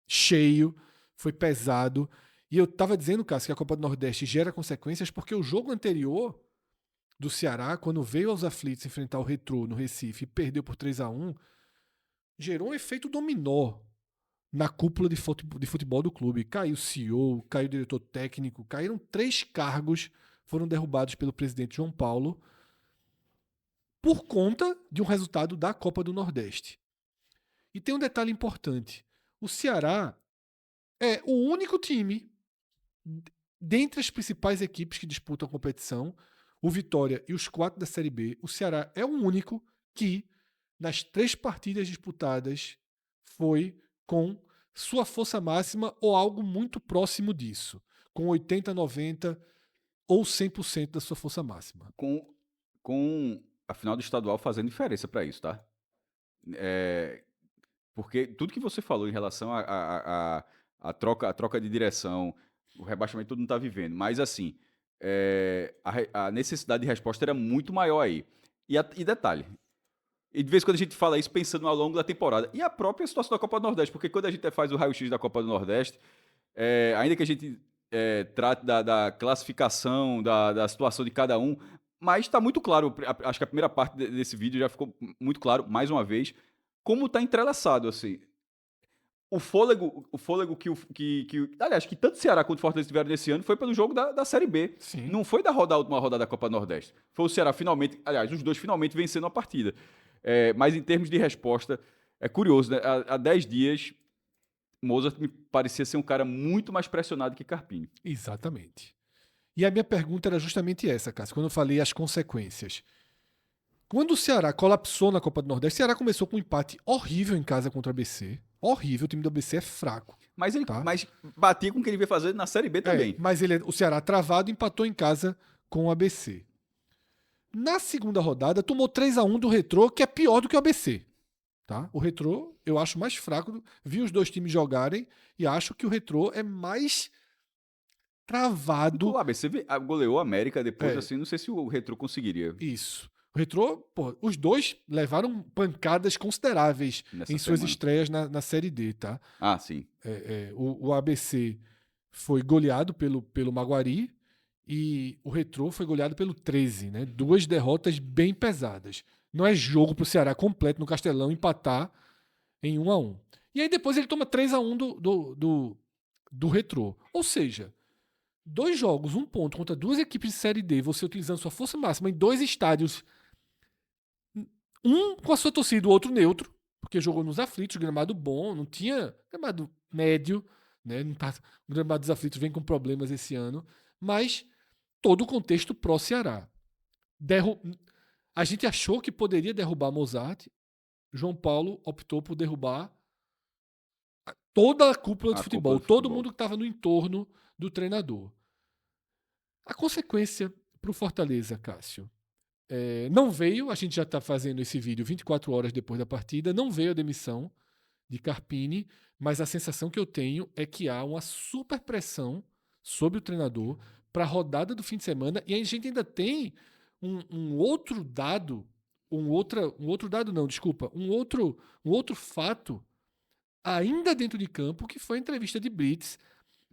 cheio, foi pesado. E eu estava dizendo, Cássio, que a Copa do Nordeste gera consequências porque o jogo anterior do Ceará, quando veio aos aflitos enfrentar o Retrô no Recife e perdeu por 3-1, gerou um efeito dominó na cúpula de futebol do clube. Caiu o CEO, caiu o diretor técnico, caíram 3 cargos, foram derrubados pelo presidente João Paulo por conta de um resultado da Copa do Nordeste. E tem um detalhe importante. O Ceará é o único time, dentre as principais equipes que disputam a competição, o Vitória e os 4 da Série B, o Ceará é o único que, nas 3 partidas disputadas, foi com sua força máxima ou algo muito próximo disso, com 80, 90 ou 100% da sua força máxima. Com a final do estadual fazendo diferença para isso, tá? Porque tudo que você falou em relação à troca de direção, o rebaixamento todo mundo está vivendo, mas assim, a necessidade de resposta era muito maior aí. E detalhe, e de vez em quando a gente fala isso pensando ao longo da temporada, e a própria situação da Copa do Nordeste, porque quando a gente faz o raio-x da Copa do Nordeste, ainda que a gente trate da classificação, da situação de cada um, mas está muito claro, acho que a primeira parte desse vídeo já ficou muito claro, mais uma vez, como está entrelaçado, assim. O fôlego aliás, que tanto Ceará quanto Fortaleza tiveram nesse ano foi pelo jogo da Série B. Sim. Não foi da última rodada da Copa Nordeste. Foi o Ceará finalmente, aliás, os dois finalmente vencendo a partida. Mas em termos de resposta, é curioso, né? Há 10 dias, Mozart me parecia ser um cara muito mais pressionado que Carpini. Exatamente. E a minha pergunta era justamente essa, Cássio, quando eu falei as consequências. Quando o Ceará colapsou na Copa do Nordeste, o Ceará começou com um empate horrível em casa contra o ABC. Horrível, o time do ABC é fraco. Mas ele Tá? batia com o que ele veio fazer na Série B também. Mas o Ceará travado empatou em casa com o ABC. Na segunda rodada, tomou 3-1 do Retrô, que é pior do que o ABC. Tá? O Retrô, eu acho mais fraco. Vi os dois times jogarem e acho que o Retrô é mais travado. O ABC goleou a América depois, assim, não sei se o Retrô conseguiria. Isso. O Retrô, os dois levaram pancadas consideráveis em suas estreias na Série D, tá? Ah, sim. O ABC foi goleado pelo Maguari e o Retrô foi goleado pelo 13, né? 2 derrotas bem pesadas. Não é jogo pro Ceará completo no Castelão empatar em 1-1. E aí depois ele toma 3-1 do Retrô. Ou seja, 2 jogos, 1 ponto contra 2 equipes de Série D, você utilizando sua força máxima em 2 estádios, um com a sua torcida, o outro neutro, porque jogou nos aflitos, gramado bom, não tinha gramado médio, né? O gramado dos aflitos vem com problemas esse ano, mas todo o contexto pró-Ceará. A gente achou que poderia derrubar Mozart, João Paulo optou por derrubar toda a cúpula de futebol, todo mundo que estava no entorno do treinador. A consequência para o Fortaleza, Cássio, não veio, a gente já está fazendo esse vídeo 24 horas depois da partida, não veio a demissão de Carpini, mas a sensação que eu tenho é que há uma super pressão sobre o treinador para a rodada do fim de semana, e a gente ainda tem um outro fato ainda dentro de campo, que foi a entrevista de Brits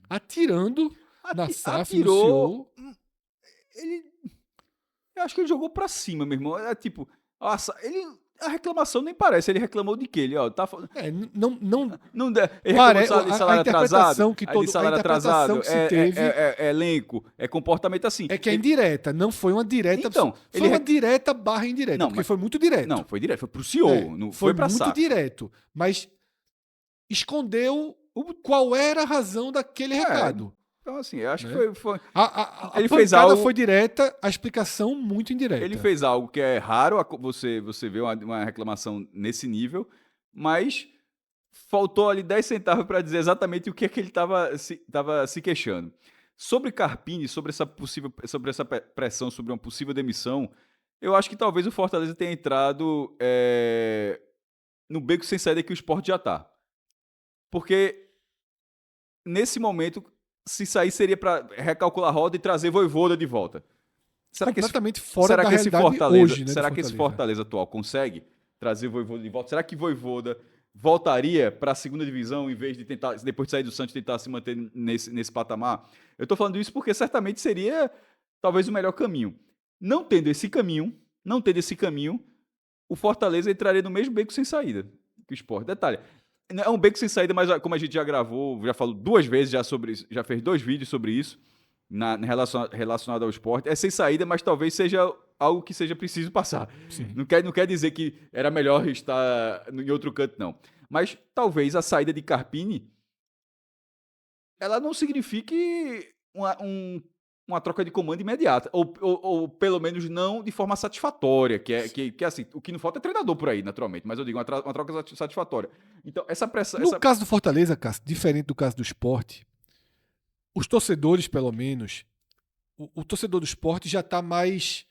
atirando na SAF no CEO. Eu acho que ele jogou pra cima, meu irmão. Tipo, a reclamação nem parece. Ele reclamou de quê? Ele, ó, tá falando. Não ele reclamou de salário atrasado. Salário atrasado, que se teve elenco, comportamento assim. É que é indireta, não foi uma direta. Então, foi uma direta barra indireta, não, porque foi muito direto. Não, foi direto, foi pro CEO, não foi pra muito direto, mas escondeu qual era a razão daquele recado. Então, assim, eu acho que foi... Ele fez algo... foi direta, a explicação muito indireta. Ele fez algo que é raro, você vê uma reclamação nesse nível, mas faltou ali 10 centavos para dizer exatamente o que é que ele estava se queixando. Sobre Carpini, sobre essa pressão, sobre uma possível demissão, eu acho que talvez o Fortaleza tenha entrado no beco sem saída que o Sport já tá. Porque nesse momento, se sair, seria para recalcular a roda e trazer Vojvoda de volta. Completamente fora da realidade hoje, né? Será que esse Fortaleza atual consegue trazer o Vojvoda de volta? Será que Vojvoda voltaria para a segunda divisão em vez de tentar, depois de sair do Santos, tentar se manter nesse patamar? Eu estou falando isso porque certamente seria talvez o melhor caminho. Não tendo esse caminho, o Fortaleza entraria no mesmo beco sem saída que o Sport. Detalhe, é um beco sem saída, mas como a gente já gravou, já falou 2 vezes já sobre isso, já fez 2 vídeos sobre isso, relacionado ao Sport. É sem saída, mas talvez seja algo que seja preciso passar. Não quer dizer que era melhor estar em outro canto, não. Mas talvez a saída de Carpini ela não signifique uma troca de comando imediata, ou pelo menos não de forma satisfatória, que assim, o que não falta é treinador por aí, naturalmente, mas eu digo uma troca satisfatória. Então, essa pressão... No caso do Fortaleza, Cássio, diferente do caso do Sport, os torcedores, pelo menos, o torcedor do Sport já está mais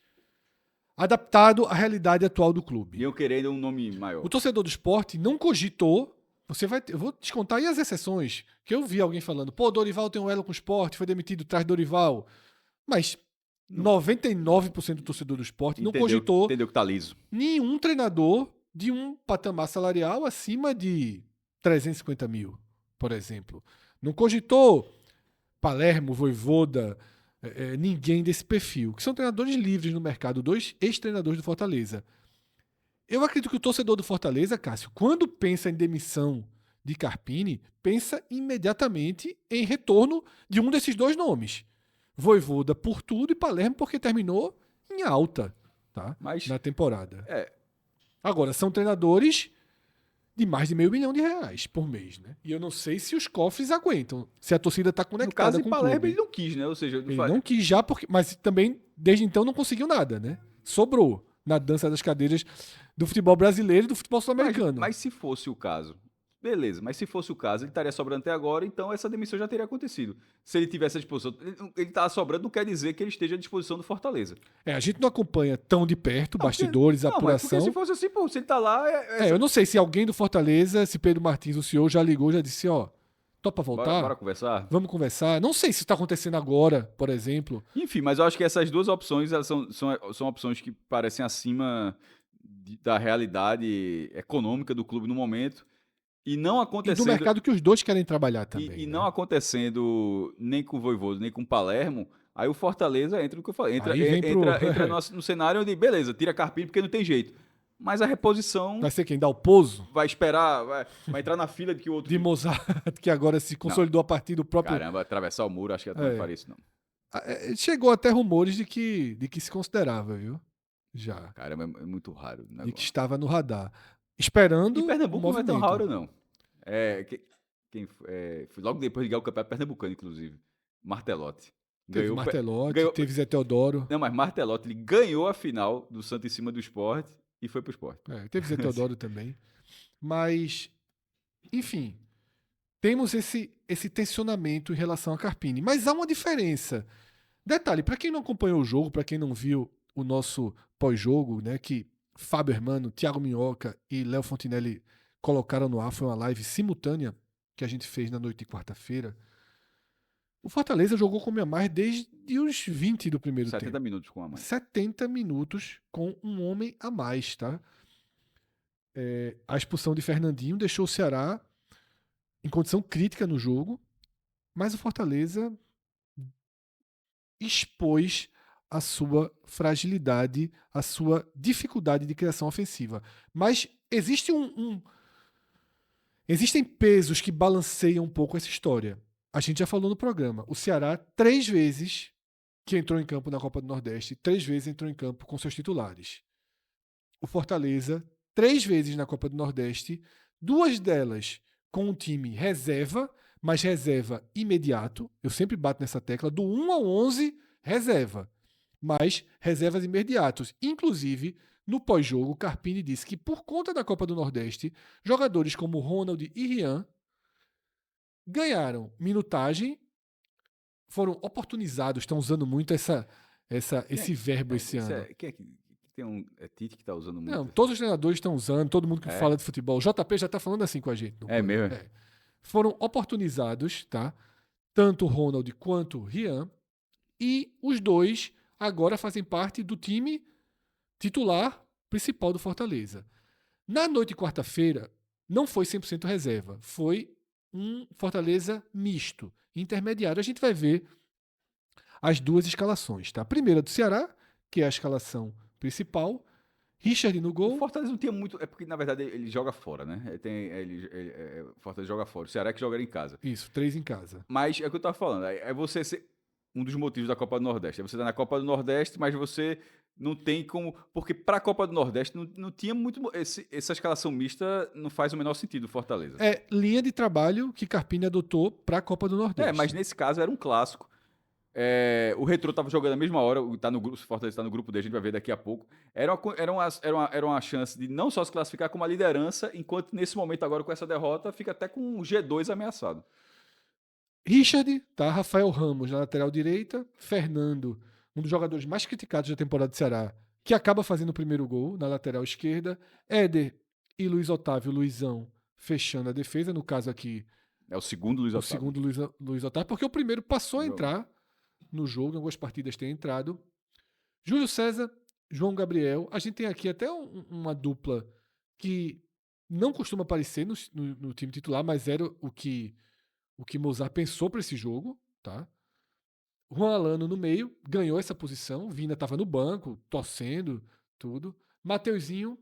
adaptado à realidade atual do clube. E eu querendo um nome maior. O torcedor do Sport não cogitou. Eu vou descontar aí as exceções. Que eu vi alguém falando, pô, Dorival tem um elo com o Sport, foi demitido, traz Dorival. Mas 99% do torcedor do Sport não cogitou. Entendeu que tá liso. Nenhum treinador de um patamar salarial acima de 350 mil, por exemplo. Não cogitou Palermo, Vojvoda, ninguém desse perfil, que são treinadores livres no mercado, 2 ex-treinadores do Fortaleza. Eu acredito que o torcedor do Fortaleza, Cássio, quando pensa em demissão de Carpini, pensa imediatamente em retorno de um desses 2 nomes. Vojvoda por tudo e Palermo porque terminou em alta, tá? Na temporada. Agora, são treinadores de mais de R$500 mil por mês, né? E eu não sei se os cofres aguentam, se a torcida está conectada no caso com de Palermo, clube. ele não quis, né? Ou seja, ele não quis já, mas também, desde então, não conseguiu nada, né? Sobrou na dança das cadeiras do futebol brasileiro e do futebol sul-americano. Mas se fosse o caso, beleza, mas se fosse o caso, ele estaria sobrando até agora, então essa demissão já teria acontecido. Se ele tivesse à disposição, ele tá sobrando, não quer dizer que ele esteja à disposição do Fortaleza. A gente não acompanha tão de perto, bastidores, apuração. Mas se fosse assim, pô, se ele tá lá... Eu não sei se alguém do Fortaleza, se Pedro Martins, o senhor, já ligou, já disse, topa voltar? Bora conversar? Vamos conversar. Não sei se está acontecendo agora, por exemplo. Enfim, mas eu acho que essas 2 opções elas são opções que parecem acima da realidade econômica do clube no momento. E não acontecendo... E do mercado que os 2 querem trabalhar também. E não acontecendo nem com o Vojvoda, nem com o Palermo, aí o Fortaleza entra no que eu falei. Entra no cenário onde, beleza, tira Carpini porque não tem jeito. Mas a reposição... Vai ser quem? Dalpozo? Vai esperar, vai entrar na fila de que o outro... De Mozart, que agora se consolidou a partir do próprio... Caramba, atravessar o muro, acho que não faria isso, não. Chegou até rumores de que se considerava, viu? Já. Caramba, é muito raro. E que estava no radar. Esperando. E Pernambuco não é tão raro, não. Foi logo depois de ganhar o campeonato pernambucano, inclusive. Martelotti. Teve Martelotti, teve Zé Teodoro. Não, mas Martelotti, ele ganhou a final do Santos em cima do Sport e foi pro Sport. Teve Zé Teodoro também. Mas, enfim, temos esse tensionamento em relação a Carpini. Mas há uma diferença. Detalhe, para quem não acompanhou o jogo, para quem não viu o nosso pós-jogo, né, que Fábio Hermano, Thiago Minhoca e Léo Fontinelli colocaram no ar, foi uma live simultânea que a gente fez na noite de quarta-feira. O Fortaleza jogou com o mais desde os 20 do primeiro tempo. 70 minutos com a mais. 70 minutos com um homem a mais, tá? A expulsão de Fernandinho deixou o Ceará em condição crítica no jogo, mas o Fortaleza expôs a sua fragilidade, a sua dificuldade de criação ofensiva. Mas existe existem pesos que balanceiam um pouco essa história. A gente já falou no programa. O Ceará, 3 vezes que entrou em campo na Copa do Nordeste, 3 vezes entrou em campo com seus titulares. O Fortaleza, 3 vezes na Copa do Nordeste, 2 delas com um time reserva, mas reserva imediato. Eu sempre bato nessa tecla, do 1 ao 11, reserva. Mas reservas imediatos. Inclusive, no pós-jogo, Carpini disse que por conta da Copa do Nordeste, jogadores como Ronald e Rian ganharam minutagem, foram oportunizados, estão usando muito esse verbo esse ano. Quem é que tem é Tite que tá usando muito. Não, todos os treinadores estão usando, todo mundo que fala de futebol. O JP já está falando assim com a gente. É mesmo? Foram oportunizados, tá? Tanto o Ronald quanto o Rian. E os dois agora fazem parte do time titular principal do Fortaleza. Na noite de quarta-feira, não foi 100% reserva. Foi um Fortaleza misto, intermediário. A gente vai ver as duas escalações, tá? A primeira do Ceará, que é a escalação principal. Richard no O gol. Fortaleza não tinha muito. É porque, na verdade, ele joga fora, né? O Fortaleza joga fora. O Ceará é que joga em casa. Isso, 3 em casa. Mas é o que eu tava falando. É você ser um dos motivos da Copa do Nordeste. É você estar na Copa do Nordeste, mas você não tem como. Porque para a Copa do Nordeste não tinha muito. Essa escalação mista não faz o menor sentido, Fortaleza. É linha de trabalho que Carpini adotou para a Copa do Nordeste. Mas nesse caso era um clássico. O Retrô estava jogando na mesma hora, tá no grupo, o Fortaleza está no grupo dele, a gente vai ver daqui a pouco. Era uma chance de não só se classificar como a liderança, enquanto nesse momento agora com essa derrota fica até com um G2 ameaçado. Richard, tá? Rafael Ramos na lateral direita, Fernando, um dos jogadores mais criticados da temporada do Ceará, que acaba fazendo o primeiro gol na lateral esquerda, Éder e Luiz Otávio, Luizão, fechando a defesa, no caso aqui... É o segundo Luiz Otávio. O segundo Luiz Otávio, porque o primeiro passou a entrar no jogo, em algumas partidas tem entrado. Júlio César, João Gabriel. A gente tem aqui até uma dupla que não costuma aparecer no time titular, mas era o que Mozart pensou para esse jogo, tá? Juan Alano no meio, ganhou essa posição. Vina estava no banco, torcendo, tudo. Mateuzinho,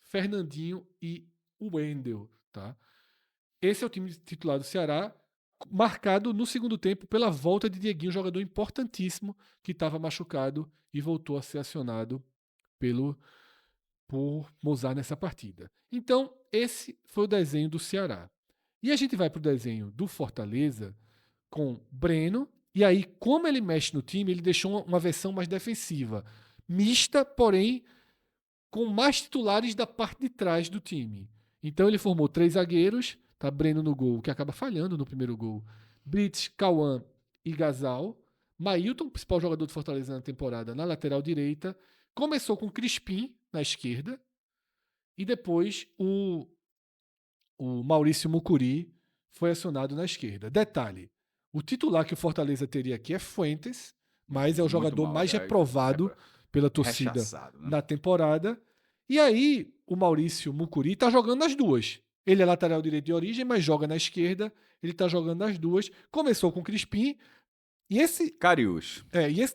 Fernandinho e o Wendel, tá? Esse é o time titular do Ceará, marcado no segundo tempo pela volta de Dieguinho, jogador importantíssimo que estava machucado e voltou a ser acionado por Mozart nessa partida. Então, esse foi o desenho do Ceará. E a gente vai para o desenho do Fortaleza com Breno, e aí, como ele mexe no time, ele deixou uma versão mais defensiva, mista, porém com mais titulares da parte de trás do time. Então ele formou 3 zagueiros, tá? Breno no gol, que acaba falhando no primeiro gol. Brits, Cauã e Gasal. Mailton, principal jogador do Fortaleza na temporada, na lateral direita. Começou com Crispim na esquerda. E depois o Maurício Mucuri foi acionado na esquerda. Detalhe, o titular que o Fortaleza teria aqui é Fuentes, mas é o jogador mais reprovado pela torcida na temporada. E aí, o Maurício Mucuri tá jogando nas duas. Ele é lateral direito de origem, mas joga na esquerda. Ele tá jogando nas duas. Começou com Crispim. E esse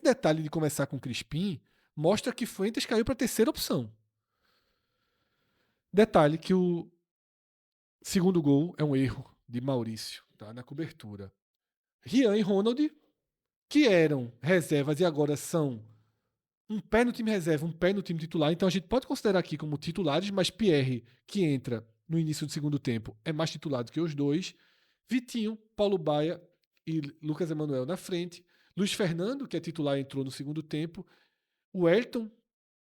detalhe de começar com Crispim mostra que Fuentes caiu para a terceira opção. Detalhe que o segundo gol é um erro de Maurício, tá? Na cobertura. Rian e Ronald, que eram reservas e agora são um pé no time reserva, um pé no time titular. Então a gente pode considerar aqui como titulares, mas Pierre, que entra no início do segundo tempo, é mais titular do que os dois. Vitinho, Paulo Baia e Lucas Emanuel na frente. Luiz Fernando, que é titular, entrou no segundo tempo. O Elton,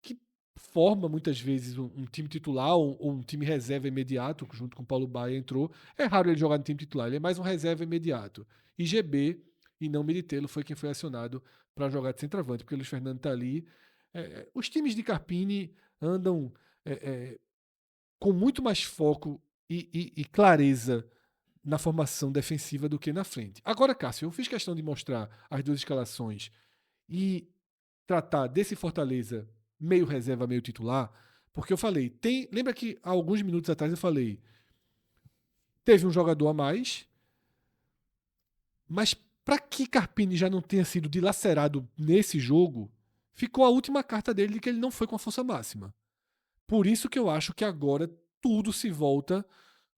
que forma muitas vezes um time titular ou um time reserva imediato, junto com o Paulo Baia, entrou. É raro ele jogar no time titular, ele é mais um reserva imediato. E GB, e não Militelo, foi quem foi acionado para jogar de centroavante, porque o Luiz Fernando está ali. Os times de Carpini andam com muito mais foco e clareza na formação defensiva do que na frente. Agora, Cássio, eu fiz questão de mostrar as duas escalações e tratar desse Fortaleza meio reserva, meio titular, porque eu falei, lembra que há alguns minutos atrás eu falei, teve um jogador a mais, mas para que Carpini já não tenha sido dilacerado nesse jogo, ficou a última carta dele de que ele não foi com a força máxima. Por isso que eu acho que agora tudo se volta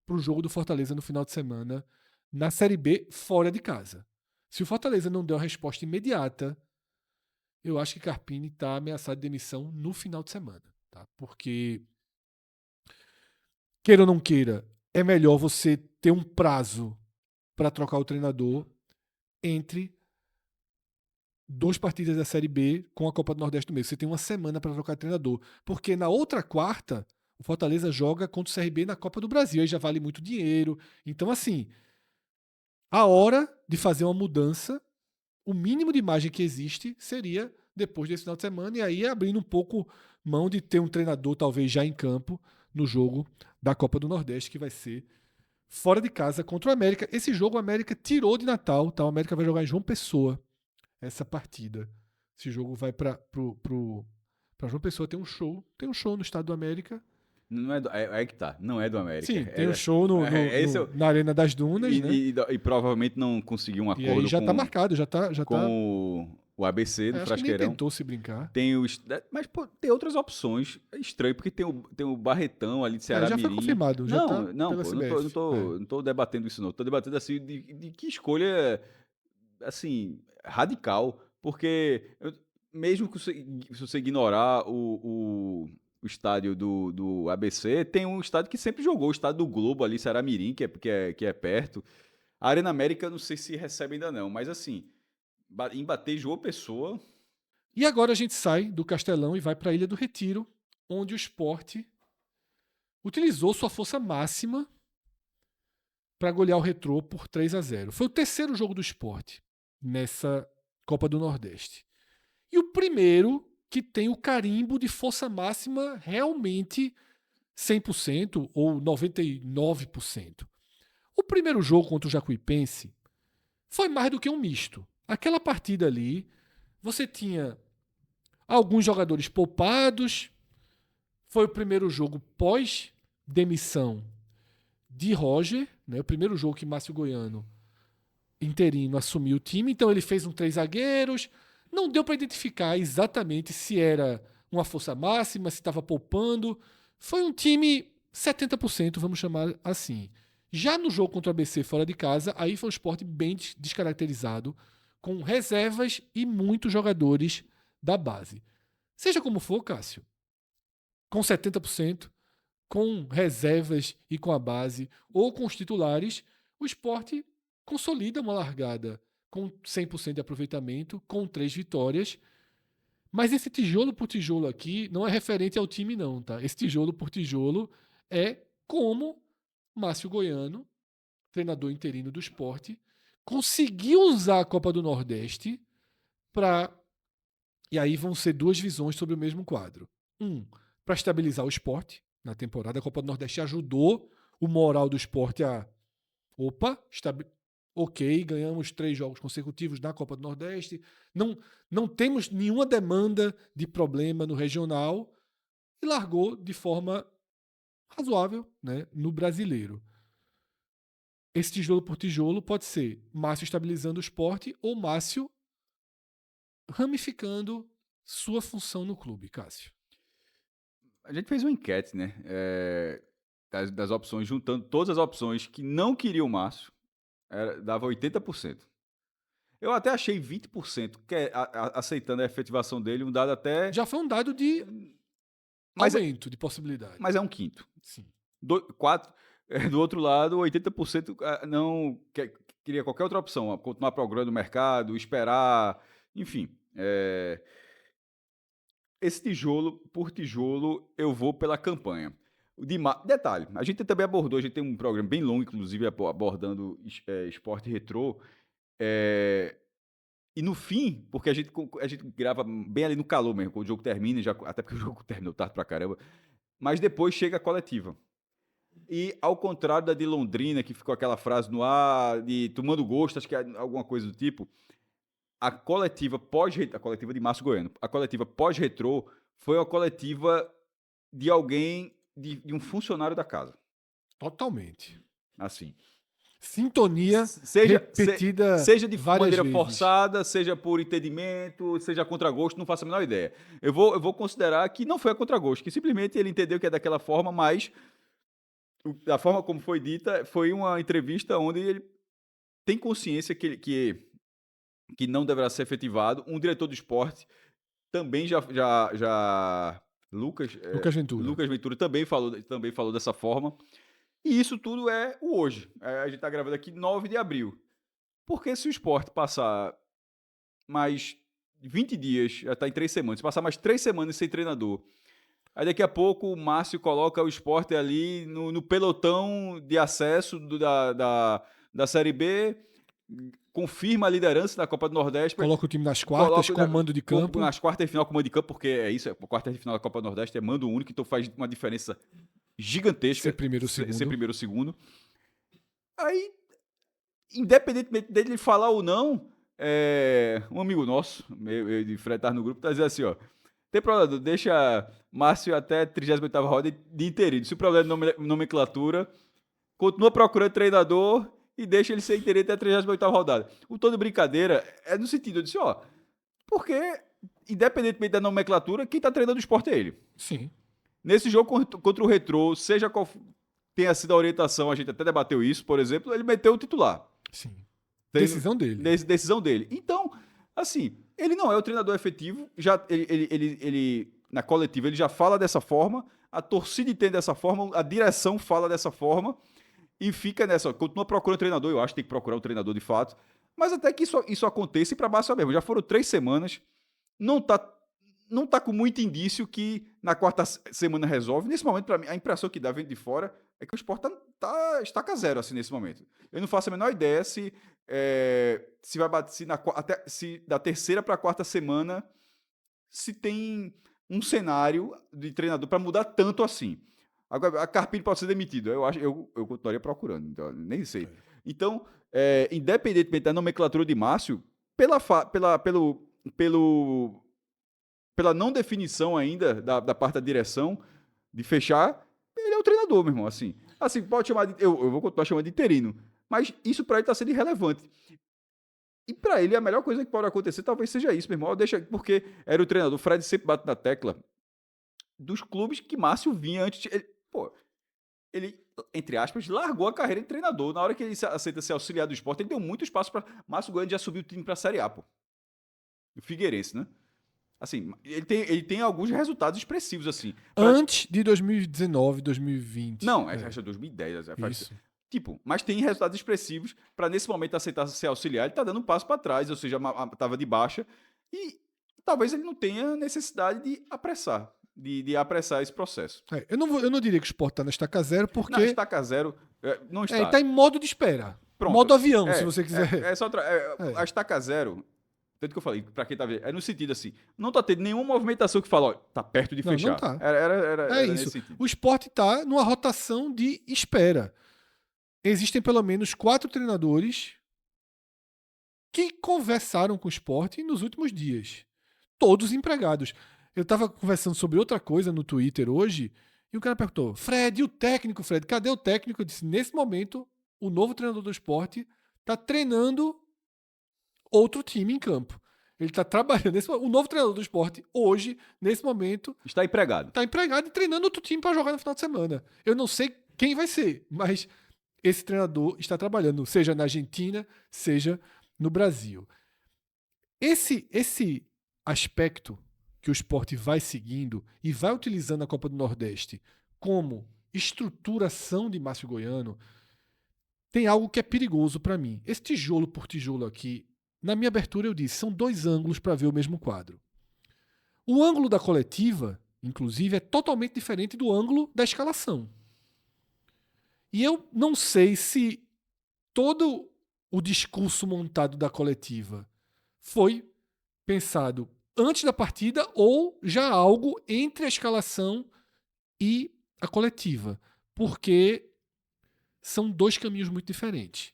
para o jogo do Fortaleza no final de semana, na Série B, fora de casa. Se o Fortaleza não der uma resposta imediata, eu acho que Carpini está ameaçado de demissão no final de semana. Tá? Porque, queira ou não queira, é melhor você ter um prazo para trocar o treinador entre 2 partidas da Série B com a Copa do Nordeste no meio. Você tem uma semana para trocar treinador. Porque na outra quarta, o Fortaleza joga contra o CRB na Copa do Brasil. Aí já vale muito dinheiro. Então, assim, a hora de fazer uma mudança, o mínimo de margem que existe seria depois desse final de semana, e aí abrindo um pouco mão de ter um treinador talvez já em campo no jogo da Copa do Nordeste, que vai ser fora de casa contra o América. Esse jogo o América tirou de Natal, tá? O América vai jogar em João Pessoa essa partida. Esse jogo vai para João Pessoa, tem um show no estado do América. Não é, é que tá, não é do América. Sim, tem um show na Arena das Dunas, né? E provavelmente não conseguiu um E aí acordo já tá marcado, já tá. com o ABC do Acho que nem Frasqueirão. tentou se brincar. Mas, pô, tem outras opções. É estranho, porque tem o Barretão ali de Ceará já foi Mirim. confirmado, já tá Não, pela pô, CBF. não tô debatendo isso, não. Tô debatendo, assim, de que escolha, assim, radical. Porque, mesmo que se você ignorar o estádio do ABC, tem um estádio que sempre jogou, o estádio do Globo ali, Ceará Mirim, que é perto. A Arena América, eu não sei se recebe ainda não, mas assim, em bater João Pessoa... E agora a gente sai do Castelão e vai para a Ilha do Retiro, onde o Sport utilizou sua força máxima para golear o Retrô por 3-0. Foi o terceiro jogo do Sport nessa Copa do Nordeste. E o primeiro que tem o carimbo de força máxima realmente 100% ou 99%. O primeiro jogo contra o Jacuipense foi mais do que um misto. Aquela partida ali, você tinha alguns jogadores poupados. Foi o primeiro jogo pós-demissão de Roger, né? O primeiro jogo que Márcio Goiano, interino, assumiu o time. Então ele fez 3 zagueiros. Não deu para identificar exatamente se era uma força máxima, se estava poupando. Foi um time 70%, vamos chamar assim. Já no jogo contra o ABC fora de casa, aí foi um Sport bem descaracterizado, com reservas e muitos jogadores da base. Seja como for, Cássio, com 70%, com reservas e com a base, ou com os titulares, o Sport consolida uma largada com 100% de aproveitamento, com 3 vitórias. Mas esse tijolo por tijolo aqui não é referente ao time não, tá? Esse tijolo por tijolo é como Márcio Goiano, treinador interino do Sport, conseguiu usar a Copa do Nordeste para... E aí vão ser 2 visões sobre o mesmo quadro. Para estabilizar o Sport na temporada. A Copa do Nordeste ajudou o moral do Sport a... Ok, ganhamos 3 jogos consecutivos na Copa do Nordeste. Não temos nenhuma demanda de problema no regional. E largou de forma razoável, né, no brasileiro. Esse tijolo por tijolo pode ser Márcio estabilizando o esporte ou Márcio ramificando sua função no clube, Cássio. A gente fez uma enquete, né? Das opções, juntando todas as opções que não queriam o Márcio, dava 80%. Eu até achei 20%, aceitando a efetivação dele, um dado até... Já foi um dado de aumento de possibilidade. Mas é um quinto. Sim. Do outro lado, 80% não queria qualquer outra opção, continuar procurando no mercado, esperar, enfim. Esse tijolo por tijolo, eu vou pela campanha. Detalhe, a gente também abordou, a gente tem um programa bem longo, inclusive, abordando esporte retrô, e no fim, porque a gente grava bem ali no calor mesmo, quando o jogo termina, até porque o jogo terminou tarde pra caramba, mas depois chega a coletiva. E ao contrário da de Londrina, que ficou aquela frase no ar, de tomando gosto, acho que é alguma coisa do tipo, a coletiva de Márcio Goiano, a coletiva pós-retrô foi uma coletiva de alguém, de um funcionário da casa. Totalmente. Assim. Sintonia repetida seja de maneira vezes. forçada, seja por entendimento, seja a contragosto, não faço a menor ideia. Eu vou considerar que não foi a contragosto, que simplesmente ele entendeu que é daquela forma, mas da forma como foi dita, foi uma entrevista onde ele tem consciência que não deverá ser efetivado. Um diretor do esporte também Lucas Ventura também falou dessa forma. E isso tudo é o hoje. A gente está gravando aqui 9 de abril. Porque se o esporte passar mais 20 dias, já está em 3 semanas, se passar mais 3 semanas sem treinador, aí daqui a pouco o Márcio coloca o esporte ali no pelotão de acesso da Série B, confirma a liderança da Copa do Nordeste. Coloca o time nas quartas, comando de campo. Nas quartas de final, comando de campo, porque é isso, a quarta de final da Copa do Nordeste é mando único, então faz uma diferença gigantesca. Ser primeiro ou segundo. Ser primeiro ou segundo. Aí, independentemente dele falar ou não, um amigo nosso, de Fred no grupo, tá dizendo assim, ó, tem problema, deixa Márcio até 38ª roda de interino. Se o problema é nomenclatura, continua procurando treinador e deixa ele ser interino até a 38ª rodada. O tom de brincadeira é no sentido, eu disse, ó, porque, independentemente da nomenclatura, quem tá treinando o esporte é ele. Sim. Nesse jogo contra o Retrô, seja qual tenha sido a orientação, a gente até debateu isso, por exemplo, ele meteu o titular. Sim. Decisão dele. Decisão dele. Então, assim, ele não é o treinador efetivo, ele na coletiva ele já fala dessa forma, a torcida entende dessa forma, a direção fala dessa forma, e fica nessa, continua procurando treinador, eu acho que tem que procurar um treinador de fato, mas até que isso aconteça e para Márcio mesmo, já foram 3 semanas, não tá com muito indício que na quarta semana resolve. Nesse momento, para mim, a impressão que dá vendo de fora é que o Sport estaca zero assim, nesse momento. Eu não faço a menor ideia se vai bater, se da terceira para a quarta semana se tem um cenário de treinador para mudar tanto assim. Agora, a Carpini pode ser demitido. Eu continuaria procurando, então, nem sei. Então, independentemente da nomenclatura de Márcio, pela não definição ainda da parte da direção de fechar, ele é o treinador, meu irmão. Assim pode chamar eu vou continuar chamando de interino, mas isso para ele está sendo irrelevante. E para ele, a melhor coisa que pode acontecer talvez seja isso, meu irmão. Porque era o treinador. O Fred sempre bate na tecla dos clubes que Márcio vinha antes. Ele, entre aspas, largou a carreira de treinador. Na hora que ele aceita ser auxiliar do Sport, ele deu muito espaço para Márcio Goiano já subiu o time para a Série A, pô. O Figueirense, né? Assim, ele tem alguns resultados expressivos, assim. Antes de 2019, 2020. Não, acho que é 2010. Isso. Tipo, mas tem resultados expressivos para nesse momento aceitar ser auxiliar. Ele tá dando um passo para trás, ou seja, tava de baixa. E talvez ele não tenha necessidade de apressar. De apressar esse processo. Eu não diria que o Sport tá na estaca zero, porque... Na estaca zero, não está. Ele tá em modo de espera. Pronto. Modo avião, se você quiser. A estaca zero... Tanto que eu falei, pra quem tá vendo, é no sentido assim, não tá tendo nenhuma movimentação que fala, ó, tá perto de fechar. Não tá. Era isso. O Sport tá numa rotação de espera. Existem pelo menos 4 treinadores que conversaram com o Sport nos últimos dias. Todos empregados. Eu tava conversando sobre outra coisa no Twitter hoje, e o cara perguntou, Fred, e o técnico, Fred? Cadê o técnico? Eu disse, nesse momento, o novo treinador do Sport tá treinando outro time em campo. Ele está trabalhando. O novo treinador do Sport, hoje, nesse momento... Está empregado. Está empregado e treinando outro time para jogar no final de semana. Eu não sei quem vai ser, mas esse treinador está trabalhando, seja na Argentina, seja no Brasil. Esse aspecto que o Sport vai seguindo e vai utilizando a Copa do Nordeste como estruturação de Márcio Goiano, tem algo que é perigoso para mim. Esse tijolo por tijolo aqui, na minha abertura eu disse, são 2 ângulos para ver o mesmo quadro. O ângulo da coletiva, inclusive, é totalmente diferente do ângulo da escalação. E eu não sei se todo o discurso montado da coletiva foi pensado antes da partida ou já algo entre a escalação e a coletiva. Porque são 2 caminhos muito diferentes.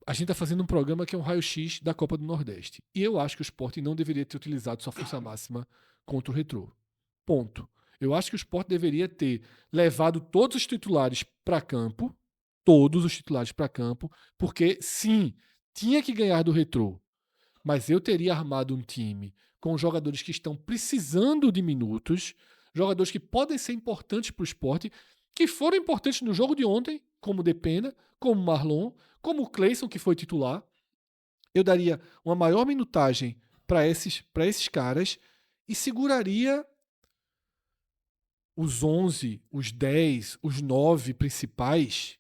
A gente está fazendo um programa que é um raio-x da Copa do Nordeste. E eu acho que o Sport não deveria ter utilizado sua força máxima contra o Retrô. Ponto. Eu acho que o Sport deveria ter levado todos os titulares para campo, porque, sim, tinha que ganhar do Retrô. Mas eu teria armado um time com jogadores que estão precisando de minutos, jogadores que podem ser importantes para o Sport, que foram importantes no jogo de ontem, como o Depena, como o Marlon, como o Cleison, que foi titular. Eu daria uma maior minutagem para esses caras e seguraria os 11, os 10, os 9 principais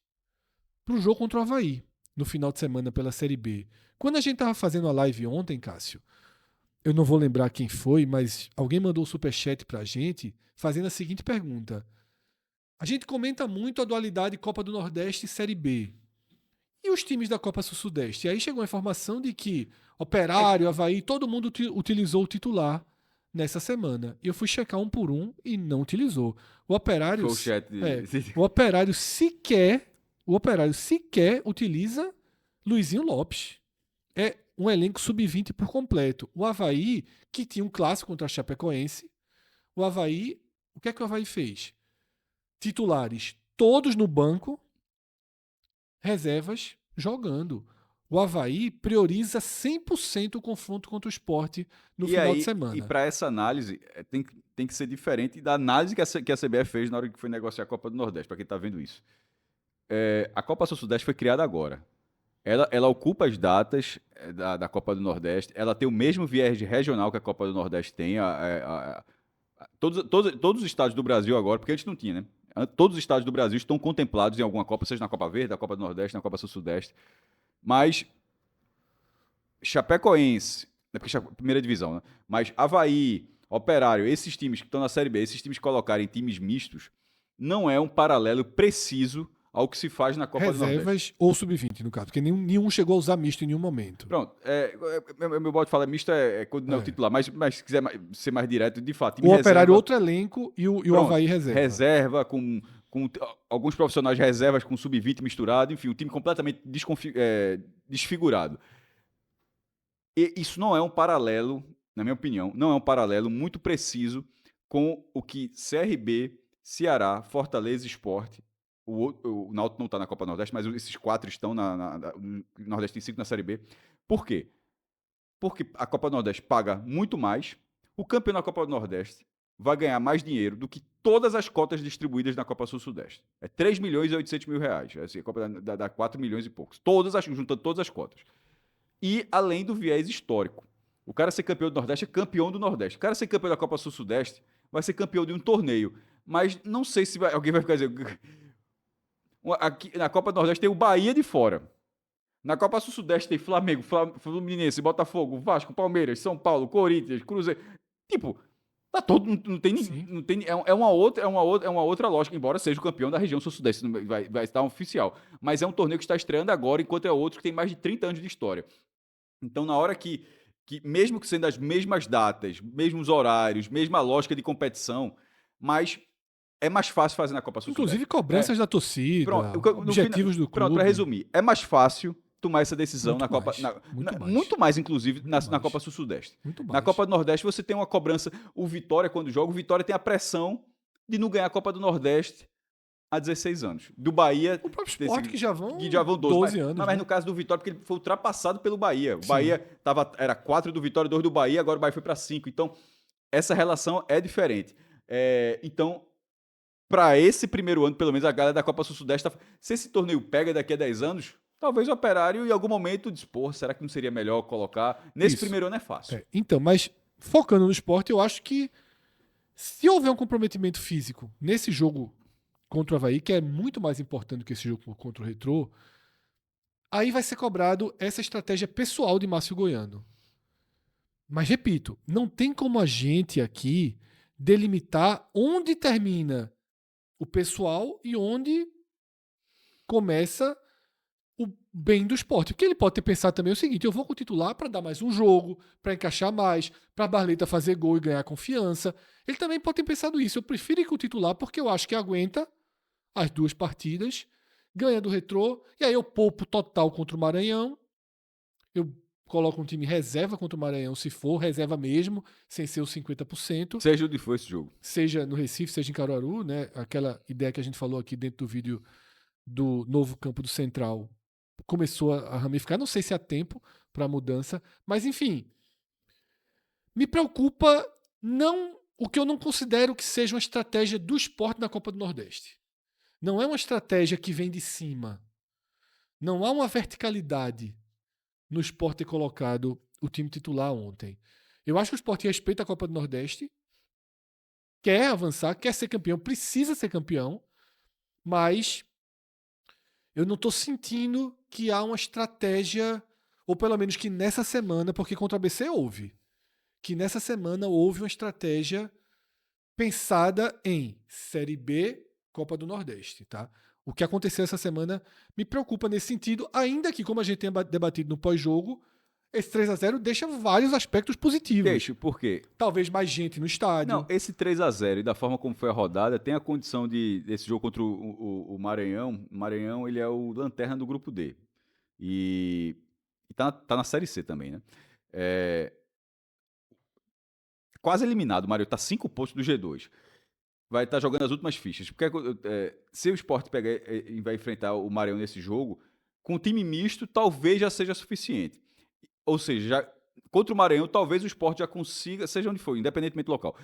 para o jogo contra o Avaí, no final de semana pela Série B. Quando a gente estava fazendo a live ontem, Cássio, eu não vou lembrar quem foi, mas alguém mandou um superchat para a gente fazendo a seguinte pergunta. A gente comenta muito a dualidade Copa do Nordeste e Série B. E os times da Copa Sul-Sudeste? E aí chegou a informação de que Operário, Avaí, todo mundo utilizou o titular nessa semana. E eu fui checar um por um e não utilizou. O Operário, Foi o chat. o Operário sequer utiliza Luizinho Lopes. É um elenco sub-20 por completo. O Avaí, que tinha um clássico contra a Chapecoense, o Avaí, o que é que o Avaí fez? Titulares todos no banco, reservas jogando. O Avaí prioriza 100% o confronto contra o Sport no final de semana. E para essa análise, tem que ser diferente da análise que a CBF fez na hora que foi negociar a Copa do Nordeste, para quem está vendo isso. A Copa Sul-Sudeste foi criada agora. Ela ocupa as datas da Copa do Nordeste, ela tem o mesmo viés regional que a Copa do Nordeste tem. Todos os estados do Brasil agora, porque antes não tinha, né? Todos os estados do Brasil estão contemplados em alguma Copa, seja na Copa Verde, na Copa do Nordeste, na Copa Sul-Sudeste. Mas Chapecoense, porque primeira divisão, né? Mas Avaí, Operário, esses times que estão na Série B, esses times colocarem times mistos, não é um paralelo preciso ao que se faz na Copa do Nordeste. Reservas ou sub-20, no caso, porque nenhum chegou a usar misto em nenhum momento. Pronto, meu modo de falar misto quando não é o titular, mas se quiser ser mais direto, de fato, time o reserva, Operário outro elenco e o Avaí reserva. Reserva com alguns profissionais reservas com sub-20 misturado, enfim, um time completamente desfigurado. E isso não é um paralelo, na minha opinião, não é um paralelo muito preciso com o que CRB, Ceará, Fortaleza e Sport. O Náutico não está na Copa Nordeste, mas esses 4 estão o Nordeste tem 5 na Série B. Por quê? Porque a Copa Nordeste paga muito mais, o campeão da Copa do Nordeste vai ganhar mais dinheiro do que todas as cotas distribuídas na Copa Sul-Sudeste. É 3 milhões e 800 mil reais. Assim, a Copa dá 4 milhões e poucos. Juntando todas as cotas. E além do viés histórico. O cara ser campeão do Nordeste é campeão do Nordeste. O cara ser campeão da Copa Sul-Sudeste vai ser campeão de um torneio. Mas não sei se alguém vai ficar dizendo... Aqui, na Copa do Nordeste tem o Bahia de fora. Na Copa Sul-Sudeste tem Flamengo, Fluminense, Botafogo, Vasco, Palmeiras, São Paulo, Corinthians, Cruzeiro. Tipo, tá todo, não tem é uma outra lógica, embora seja o campeão da região Sul-Sudeste, vai estar oficial. Mas é um torneio que está estreando agora, enquanto é outro que tem mais de 30 anos de história. Então, na hora que mesmo que sendo as mesmas datas, mesmos horários, mesma lógica de competição, mas é mais fácil fazer na Copa Sul-Sudeste. Inclusive cobranças da torcida, objetivos do clube. Pronto, para resumir, é mais fácil tomar essa decisão na Copa... Muito mais, inclusive, na Copa Sul-Sudeste. Na Copa do Nordeste você tem uma cobrança... O Vitória, quando joga, o Vitória tem a pressão de não ganhar a Copa do Nordeste há 16 anos. Do Bahia... O próprio Sport que já vão 12 anos. Mas no caso do Vitória, porque ele foi ultrapassado pelo Bahia. O Bahia era 4 do Vitória, 2 do Bahia, agora o Bahia foi para 5. Então, essa relação é diferente. Então... Para esse primeiro ano, pelo menos, a galera da Copa Sul-Sudeste, se esse torneio pega daqui a 10 anos, talvez o Operário, em algum momento, diz, será que não seria melhor colocar? Nesse primeiro ano é fácil. Então, mas focando no esporte, eu acho que se houver um comprometimento físico nesse jogo contra o Avaí, que é muito mais importante do que esse jogo contra o Retrô, aí vai ser cobrado essa estratégia pessoal de Márcio Goiano. Mas, repito, não tem como a gente aqui delimitar onde termina o pessoal e onde começa o bem do esporte. Porque ele pode ter pensado também o seguinte: eu vou com o titular para dar mais um jogo, para encaixar mais, para a Barleta fazer gol e ganhar confiança. Ele também pode ter pensado isso. Eu prefiro ir com o titular porque eu acho que aguenta as 2 partidas, ganha do Retrô, e aí eu poupo total contra o Maranhão. Eu coloco um time reserva contra o Maranhão, se for, reserva mesmo, sem ser os 50%. Seja onde for esse jogo. Seja no Recife, seja em Caruaru, né? Aquela ideia que a gente falou aqui dentro do vídeo do novo campo do Central começou a ramificar. Não sei se há tempo para a mudança, mas enfim. Me preocupa o que eu não considero que seja uma estratégia do esporte na Copa do Nordeste. Não é uma estratégia que vem de cima. Não há uma verticalidade no Sport ter colocado o time titular ontem. Eu acho que o Sport respeita a Copa do Nordeste, quer avançar, quer ser campeão, precisa ser campeão, mas eu não estou sentindo que há uma estratégia, ou pelo menos que nessa semana, porque contra a ABC houve, que nessa semana houve uma estratégia pensada em Série B, Copa do Nordeste. Tá? O que aconteceu essa semana me preocupa nesse sentido, ainda que, como a gente tenha debatido no pós-jogo, esse 3-0 deixa vários aspectos positivos. Deixa, por quê? Talvez mais gente no estádio. Não, esse 3-0 e da forma como foi a rodada, tem a condição desse jogo contra o Maranhão. O Maranhão, ele é o lanterna do grupo D. E tá na Série C também, né? Quase eliminado, o Maranhão tá 5 pontos do G2. Vai estar jogando as últimas fichas. Porque se o Sport pegar e vai enfrentar o Maranhão nesse jogo, com um time misto, talvez já seja suficiente. Ou seja, contra o Maranhão, talvez o Sport já consiga, seja onde for, independentemente do local,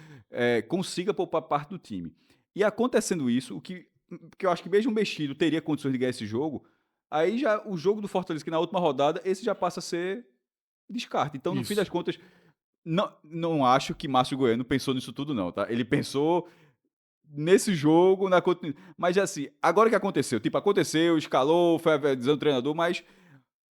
consiga poupar parte do time. E acontecendo isso, o que eu acho que mesmo o Mexido teria condições de ganhar esse jogo, aí já o jogo do Fortaleza, que na última rodada, esse já passa a ser descarte. Então, no fim das contas, não acho que Márcio Goiano pensou nisso tudo, não, tá? Ele pensou nesse jogo, mas assim, agora que aconteceu, escalou, foi dizendo o treinador, mas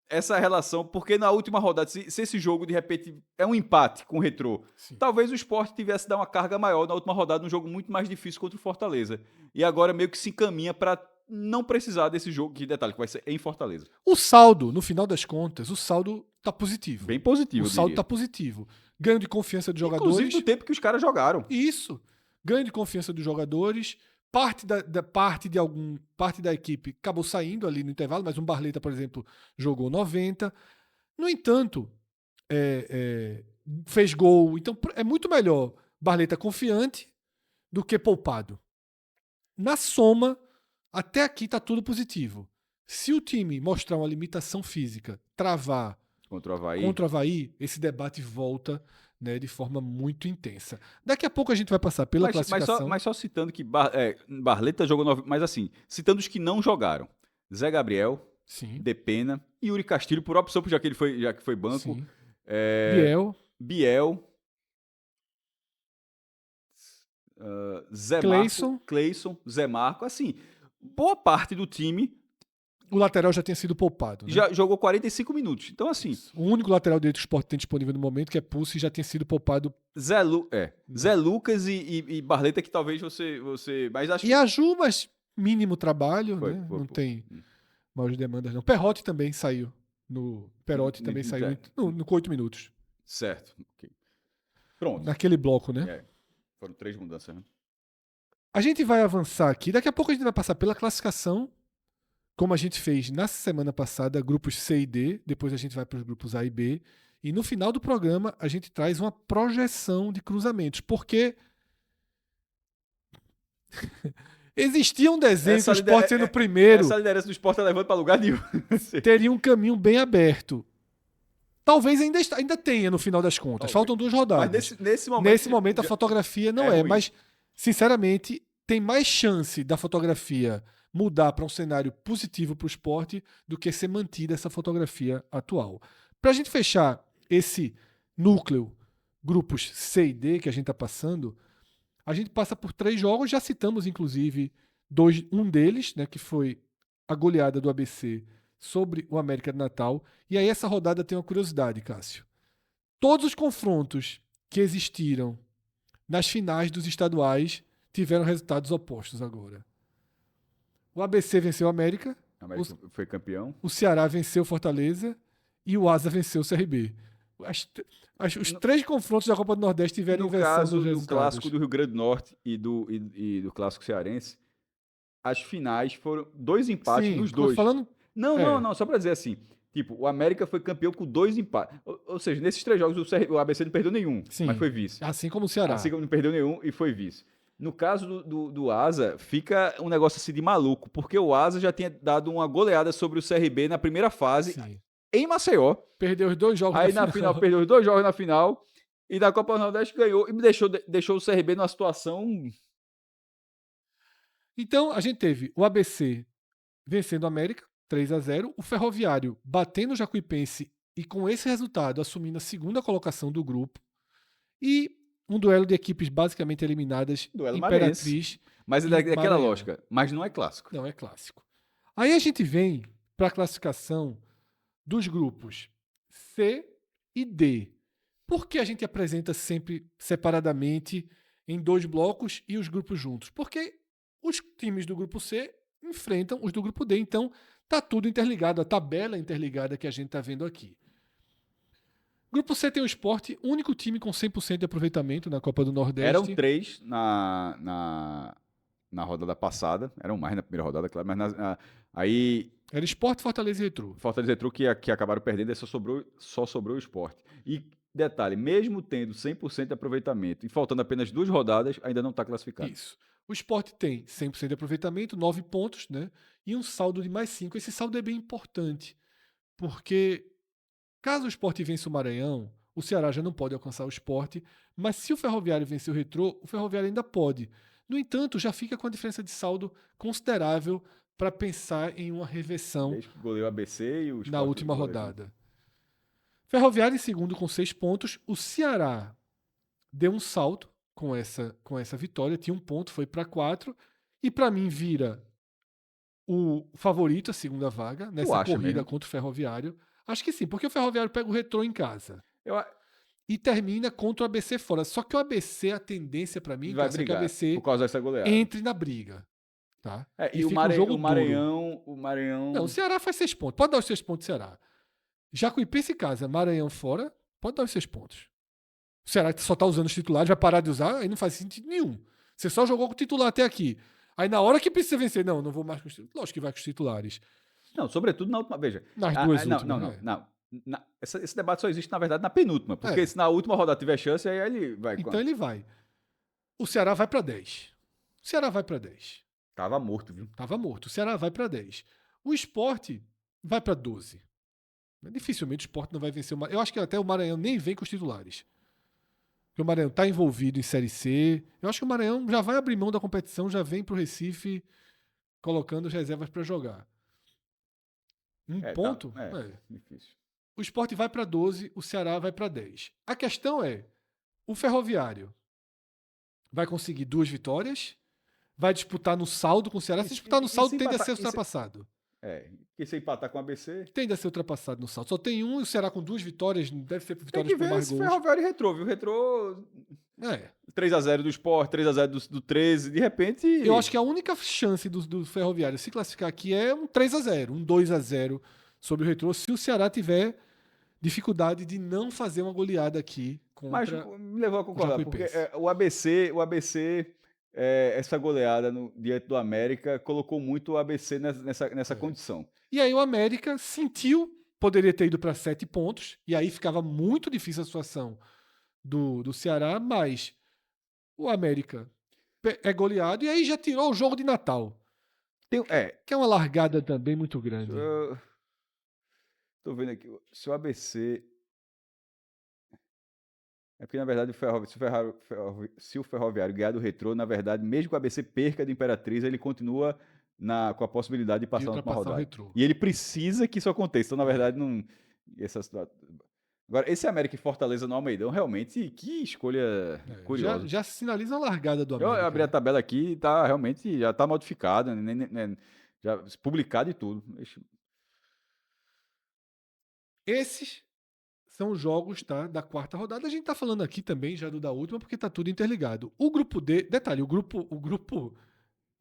essa relação, porque na última rodada, se esse jogo de repente é um empate com o Retrô, talvez o Sport tivesse que dar uma carga maior na última rodada, num jogo muito mais difícil contra o Fortaleza. E agora meio que se encaminha para não precisar desse jogo, que detalhe, que vai ser em Fortaleza. O saldo, no final das contas, o saldo tá positivo. Bem positivo, o saldo tá positivo. Ganho de confiança dos jogadores. Inclusive do tempo que os caras jogaram. Isso. Ganho de confiança dos jogadores. Parte da equipe acabou saindo ali no intervalo, mas um Barleta, por exemplo, jogou 90. No entanto, fez gol. Então é muito melhor Barleta confiante do que poupado. Na soma, até aqui está tudo positivo. Se o time mostrar uma limitação física, travar contra o Avaí, esse debate volta, né, de forma muito intensa. Daqui a pouco a gente vai passar pela classificação. Mas só citando que Barleta jogou 9, mas assim, citando os que não jogaram. Zé Gabriel, Sim. Depena, Yuri Castilho, por opção, já que foi banco. Sim. Biel. Zé Cleison, Zé Marco, assim, boa parte do time. O lateral já tinha sido poupado. Né? Já jogou 45 minutos. Então, assim. O único lateral direito que o Sport tem disponível no momento, que é Pulse, já tinha sido poupado. Zé Lucas e Barleta, que talvez você. Mas acho e a Ju, mas mínimo trabalho, foi, né? Foi. Não tem maiores demandas, não. Perotti também saiu. Perotti também saiu com 8 minutos. Certo. Okay. Pronto. Naquele bloco, né? Foram 3 mudanças, né? A gente vai avançar aqui. Daqui a pouco a gente vai passar pela classificação, como a gente fez na semana passada, grupos C e D. Depois a gente vai para os grupos A e B. E no final do programa a gente traz uma projeção de cruzamentos. Porque existia um desenho que o Sport sendo o primeiro. Essa liderança do Sport tá levando para lugar nenhum. Teria um caminho bem aberto. Talvez ainda tenha no final das contas. Faltam 2 rodadas. Mas nesse momento a fotografia não é. Mas, sinceramente, tem mais chance da fotografia mudar para um cenário positivo para o esporte do que ser mantida essa fotografia atual. Para a gente fechar esse núcleo, grupos C e D que a gente está passando, a gente passa por 3 jogos, já citamos inclusive um deles, né, que foi a goleada do ABC sobre o América de Natal. E aí essa rodada tem uma curiosidade, Cássio. Todos os confrontos que existiram nas finais dos estaduais tiveram resultados opostos agora. O ABC venceu o América. O América foi campeão. O Ceará venceu o Fortaleza. E o Asa venceu o CRB. Os 3 confrontos da Copa do Nordeste tiveram inversão dos resultados. No clássico do Rio Grande do Norte e do clássico cearense, as finais foram 2 empates nos 2. Não, só pra dizer assim, tipo, o América foi campeão com 2 empates. Ou seja, nesses 3 jogos o ABC não perdeu nenhum, mas foi vice. Assim como o Ceará. Assim como não perdeu nenhum e foi vice. No caso do Asa, fica um negócio assim de maluco, porque o Asa já tinha dado uma goleada sobre o CRB na primeira fase, em Maceió. Perdeu os 2 jogos aí na final. Perdeu os 2 jogos na final, e da Copa do Nordeste ganhou, e deixou o CRB numa situação... Então, a gente teve o ABC vencendo o América, 3-0, o Ferroviário batendo o Jacuipense e com esse resultado assumindo a 2ª colocação do grupo, e um duelo de equipes basicamente eliminadas, duelo Imperatriz. Mas é daquela lógica, mas não é clássico. Não é clássico. Aí a gente vem para a classificação dos grupos C e D. Por que a gente apresenta sempre separadamente em 2 blocos e os grupos juntos? Porque os times do grupo C enfrentam os do grupo D. Então, tá tudo interligado, a tabela interligada que a gente tá vendo aqui. Grupo C tem o Sport, único time com 100% de aproveitamento na Copa do Nordeste. Eram 3 na rodada passada. Eram mais na primeira rodada, claro. Mas aí Era Sport, Fortaleza e Retrô. Fortaleza e Retrô que acabaram perdendo, aí só sobrou o Sport. E detalhe, mesmo tendo 100% de aproveitamento e faltando apenas 2 rodadas, ainda não está classificado. Isso. O Sport tem 100% de aproveitamento, 9 pontos, né? E um saldo de mais 5. Esse saldo é bem importante, porque caso o Sport vença o Maranhão, o Ceará já não pode alcançar o Sport, mas se o Ferroviário vencer o Retrô, o Ferroviário ainda pode. No entanto, já fica com a diferença de saldo considerável para pensar em uma reversão Desde que goleou o ABC e o na Sport última goleou. rodada. Ferroviário em segundo com 6 pontos. O Ceará deu um salto com essa vitória, tinha 1 ponto, foi para 4. E para mim vira o favorito, a segunda vaga, nessa acha corrida mesmo? contra o Ferroviário. Acho que sim, porque o Ferroviário pega o Retrô em casa Eu, e termina contra o ABC fora. Só que o ABC, a tendência para mim, vai Cássio, é que o brigar ABC por causa dessa goleada. entre na briga. Tá? E o, fica um jogo o duro. Maranhão... Não, o Ceará faz 6 pontos. Pode dar os 6 pontos do Ceará. Jacuipense em casa, Maranhão fora, pode dar os 6 pontos. O Ceará só tá usando os titulares, vai parar de usar, aí não faz sentido nenhum. Você só jogou com o titular até aqui. Aí na hora que precisa vencer, não vou mais com os titulares. Lógico que vai com os titulares. Não, sobretudo na última. Veja. Nas duas não, últimas. não, né? não. Esse debate só existe, na verdade, na penúltima. Porque se na última rodada tiver chance, aí ele vai. Então ele vai. O Ceará vai para 10. O Ceará vai para 10. Tava morto, viu? Tava morto. O Ceará vai para 10. O Sport vai para 12. Dificilmente o Sport não vai vencer o Maranhão. Eu acho que até o Maranhão nem vem com os titulares. Porque o Maranhão está envolvido em Série C. Eu acho que o Maranhão já vai abrir mão da competição, já vem para o Recife colocando as reservas para jogar. Ponto? Difícil. O Sport vai para 12, o Ceará vai para 10. A questão é, o Ferroviário vai conseguir 2 vitórias, vai disputar no saldo com o Ceará. Se disputar no saldo, tende a ser ultrapassado. Porque se empatar com o ABC... Tende a ser ultrapassado no saldo. Só tem um e o Ceará com 2 vitórias, deve ser vitórias por mais gols. Ferroviário e Retrô, viu? Retrô... 3x0 do Sport, 3x0 do 13, de repente... Eu acho que a única chance do Ferroviário se classificar aqui é um 3x0, um 2x0 sobre o Retrô, se o Ceará tiver dificuldade de não fazer uma goleada aqui contra... Mas me levou a concordar, porque o ABC essa goleada diante do América colocou muito o ABC nessa condição. E aí o América sentiu, poderia ter ido para 7 pontos, e aí ficava muito difícil a situação do Ceará, mas o América é goleado e aí já tirou o jogo de Natal. Que é uma largada também muito grande. Tô vendo aqui, se o ABC... É porque, na verdade, se o Ferroviário ganhar do Retrô, na verdade, mesmo que o ABC perca de Imperatriz, ele continua com a possibilidade de passar na última rodada. O e ele precisa que isso aconteça. Então, na verdade, não... Agora, esse América e Fortaleza no Almeidão, realmente, que escolha curiosa. Já sinaliza a largada do América. Eu abri a tabela aqui e realmente já está modificada, já publicado e tudo. Esses são os jogos, tá, da quarta rodada. A gente tá falando aqui também já da última, porque tá tudo interligado. O grupo D, detalhe, o grupo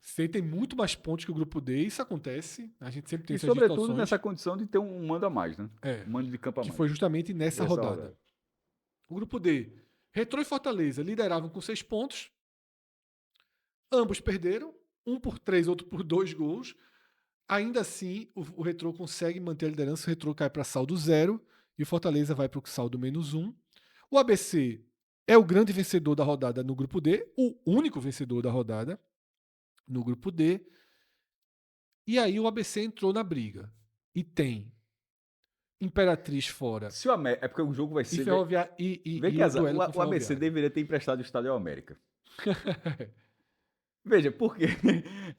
C tem muito mais pontos que o grupo D, isso acontece. A gente sempre tem essas sobretudo distorções. Nessa condição de ter um mando a mais, né? Um mando de campo a mais. Que foi justamente nessa rodada. O grupo D, Retrô e Fortaleza lideravam com 6 pontos. Ambos perderam, um por 3, outro por 2 gols. Ainda assim, o Retrô consegue manter a liderança, o Retrô cai para saldo 0 e o Fortaleza vai para o saldo -1. O ABC é o grande vencedor da rodada no grupo D, o único vencedor da rodada no grupo D. E aí o ABC entrou na briga. E tem Imperatriz fora. É porque o jogo vai ser... Ferroviário o ABC deveria ter emprestado o estádio ao América. Veja, por quê?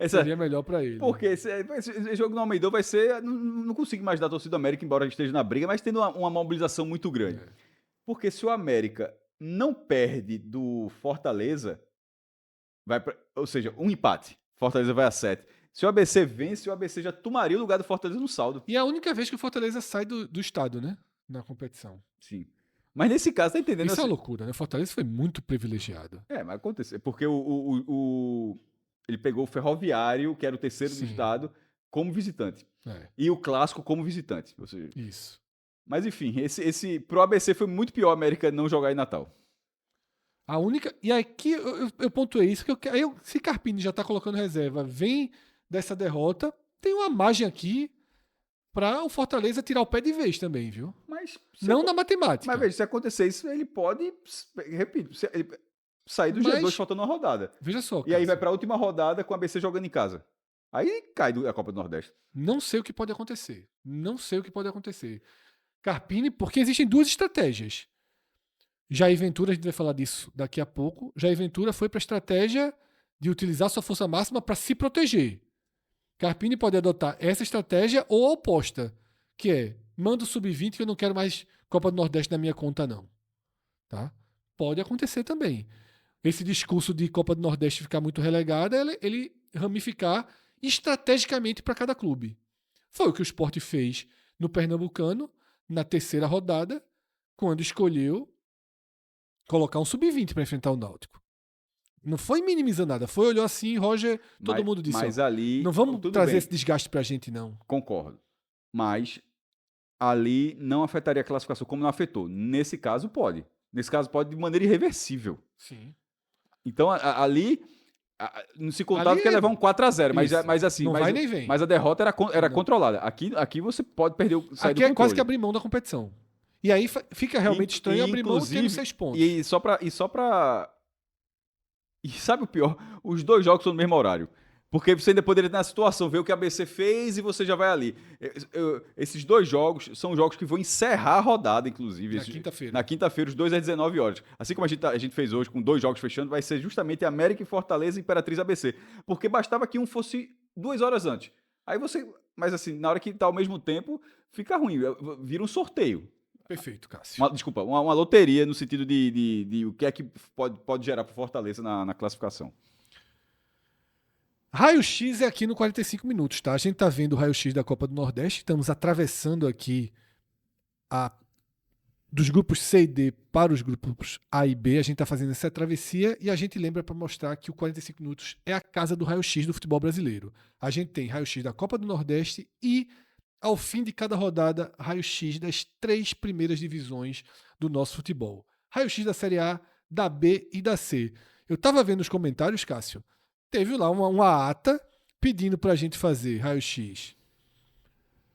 Seria melhor para ele. Porque esse jogo no Almeidão vai ser... Não consigo imaginar a torcida do América, embora a gente esteja na briga, mas tendo uma mobilização muito grande. Porque se o América não perde do Fortaleza, ou seja, um empate, Fortaleza vai a 7. Se o ABC vence, o ABC já tomaria o lugar do Fortaleza no saldo. E é a única vez que o Fortaleza sai do estado, né? Na competição. Sim. Mas nesse caso, tá entendendo? Isso é loucura, né? O Fortaleza foi muito privilegiado. Mas aconteceu. Porque o Ele pegou o Ferroviário, que era o terceiro do Sim. estado, como visitante. É, E o Clássico como visitante. Ou seja, isso. mas enfim, pro ABC foi muito pior a América não jogar em Natal. A única. E aqui eu pontuei isso, que se Carpini já tá colocando reserva, vem dessa derrota, tem uma margem aqui para o Fortaleza tirar o pé de vez também, viu? Mas Não na matemática. Mas veja, se acontecer isso, ele pode, repito, sair do Mas- G2 faltando uma rodada. Veja só, E aí vai Cássio, pra última rodada com a ABC jogando em casa. Aí cai a Copa do Nordeste. não sei o que pode acontecer. Não sei o que pode acontecer. Carpini, porque existem duas estratégias. Jair Ventura, a gente vai falar disso daqui a pouco. Jair Ventura foi para a estratégia de utilizar sua força máxima para se proteger. Carpini pode adotar essa estratégia ou a oposta, que é manda o sub-20 que eu não quero mais Copa do Nordeste na minha conta, não. Tá? Pode acontecer também. Esse discurso de Copa do Nordeste ficar muito relegada, ele ramificar estrategicamente para cada clube. Foi o que o Sport fez no Pernambucano, na terceira rodada, quando escolheu colocar um sub-20 para enfrentar o Náutico. Não foi minimizando nada, foi olhou assim, Roger, todo mundo disse, Mas ó, ali... não vamos tudo trazer bem, esse desgaste pra gente, não. concordo. Mas ali não afetaria a classificação como não afetou. Nesse caso, pode. Nesse caso, pode de maneira irreversível. Sim. Então, ali... não se contava Ali que ia levar um 4-0, isso. mas assim... Não vai nem vem. Mas a derrota era Não. controlada. Aqui você pode perder sair Aqui do é quase que controle. abrir mão da competição. E aí fica realmente estranho abrir mão tendo 6 pontos. E só pra... E sabe o pior? Os dois jogos são no mesmo horário. Porque você ainda poderia ter na situação, ver o que a ABC fez e você já vai ali. Esses dois jogos são jogos que vão encerrar a rodada, inclusive. Na quinta-feira. Na quinta-feira, os dois às 19 horas. Assim como a gente fez hoje, com dois jogos fechando, vai ser justamente América e Fortaleza e Imperatriz ABC. Porque bastava que um fosse 2 horas antes. Aí você... Mas assim, na hora que tá ao mesmo tempo, fica ruim. Vira um sorteio. Perfeito, Cássio. Desculpa, uma loteria no sentido de o que é que pode gerar para Fortaleza na classificação. Raio-X é aqui no 45 minutos, tá? A gente tá vendo o raio-X da Copa do Nordeste, estamos atravessando aqui dos grupos C e D para os grupos A e B, a gente tá fazendo essa travessia e a gente lembra para mostrar que o 45 minutos é a casa do raio-X do futebol brasileiro. A gente tem raio-X da Copa do Nordeste e, ao fim de cada rodada, raio-X das 3 primeiras divisões do nosso futebol. Raio-X da Série A, da B e da C. Eu tava vendo os comentários, Cássio, teve lá uma ata pedindo pra gente fazer raio-X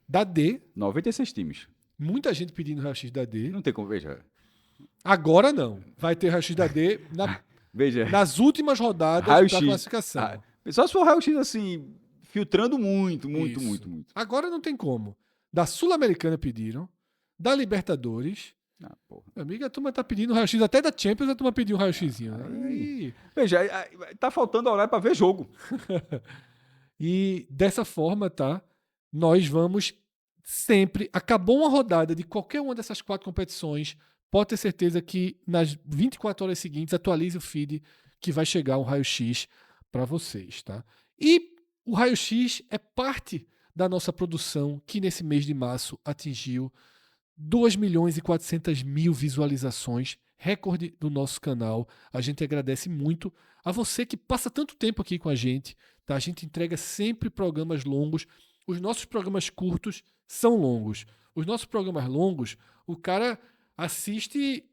da D. 96 times. Muita gente pedindo raio-X da D. Não tem como, veja. Agora não. Vai ter raio-X da D Veja. nas últimas rodadas Raio-X. da classificação. Só se for raio-X assim, filtrando muito. Isso. Agora não tem como. Da Sul-Americana pediram, da Libertadores. Porra. Meu amigo, a turma tá pedindo raio-X, até da Champions a turma pediu um raio-Xzinho. Veja, tá faltando horário para ver jogo. E dessa forma, tá? Nós vamos sempre. Acabou uma rodada de qualquer uma dessas 4 competições, pode ter certeza que nas 24 horas seguintes atualize o feed que vai chegar um raio-X para vocês, tá? E o raio-X é parte da nossa produção que nesse mês de março atingiu 2.400.000 visualizações, recorde do nosso canal. A gente agradece muito a você que passa tanto tempo aqui com a gente. Tá? A gente entrega sempre programas longos. Os nossos programas curtos são longos. Os nossos programas longos, o cara assiste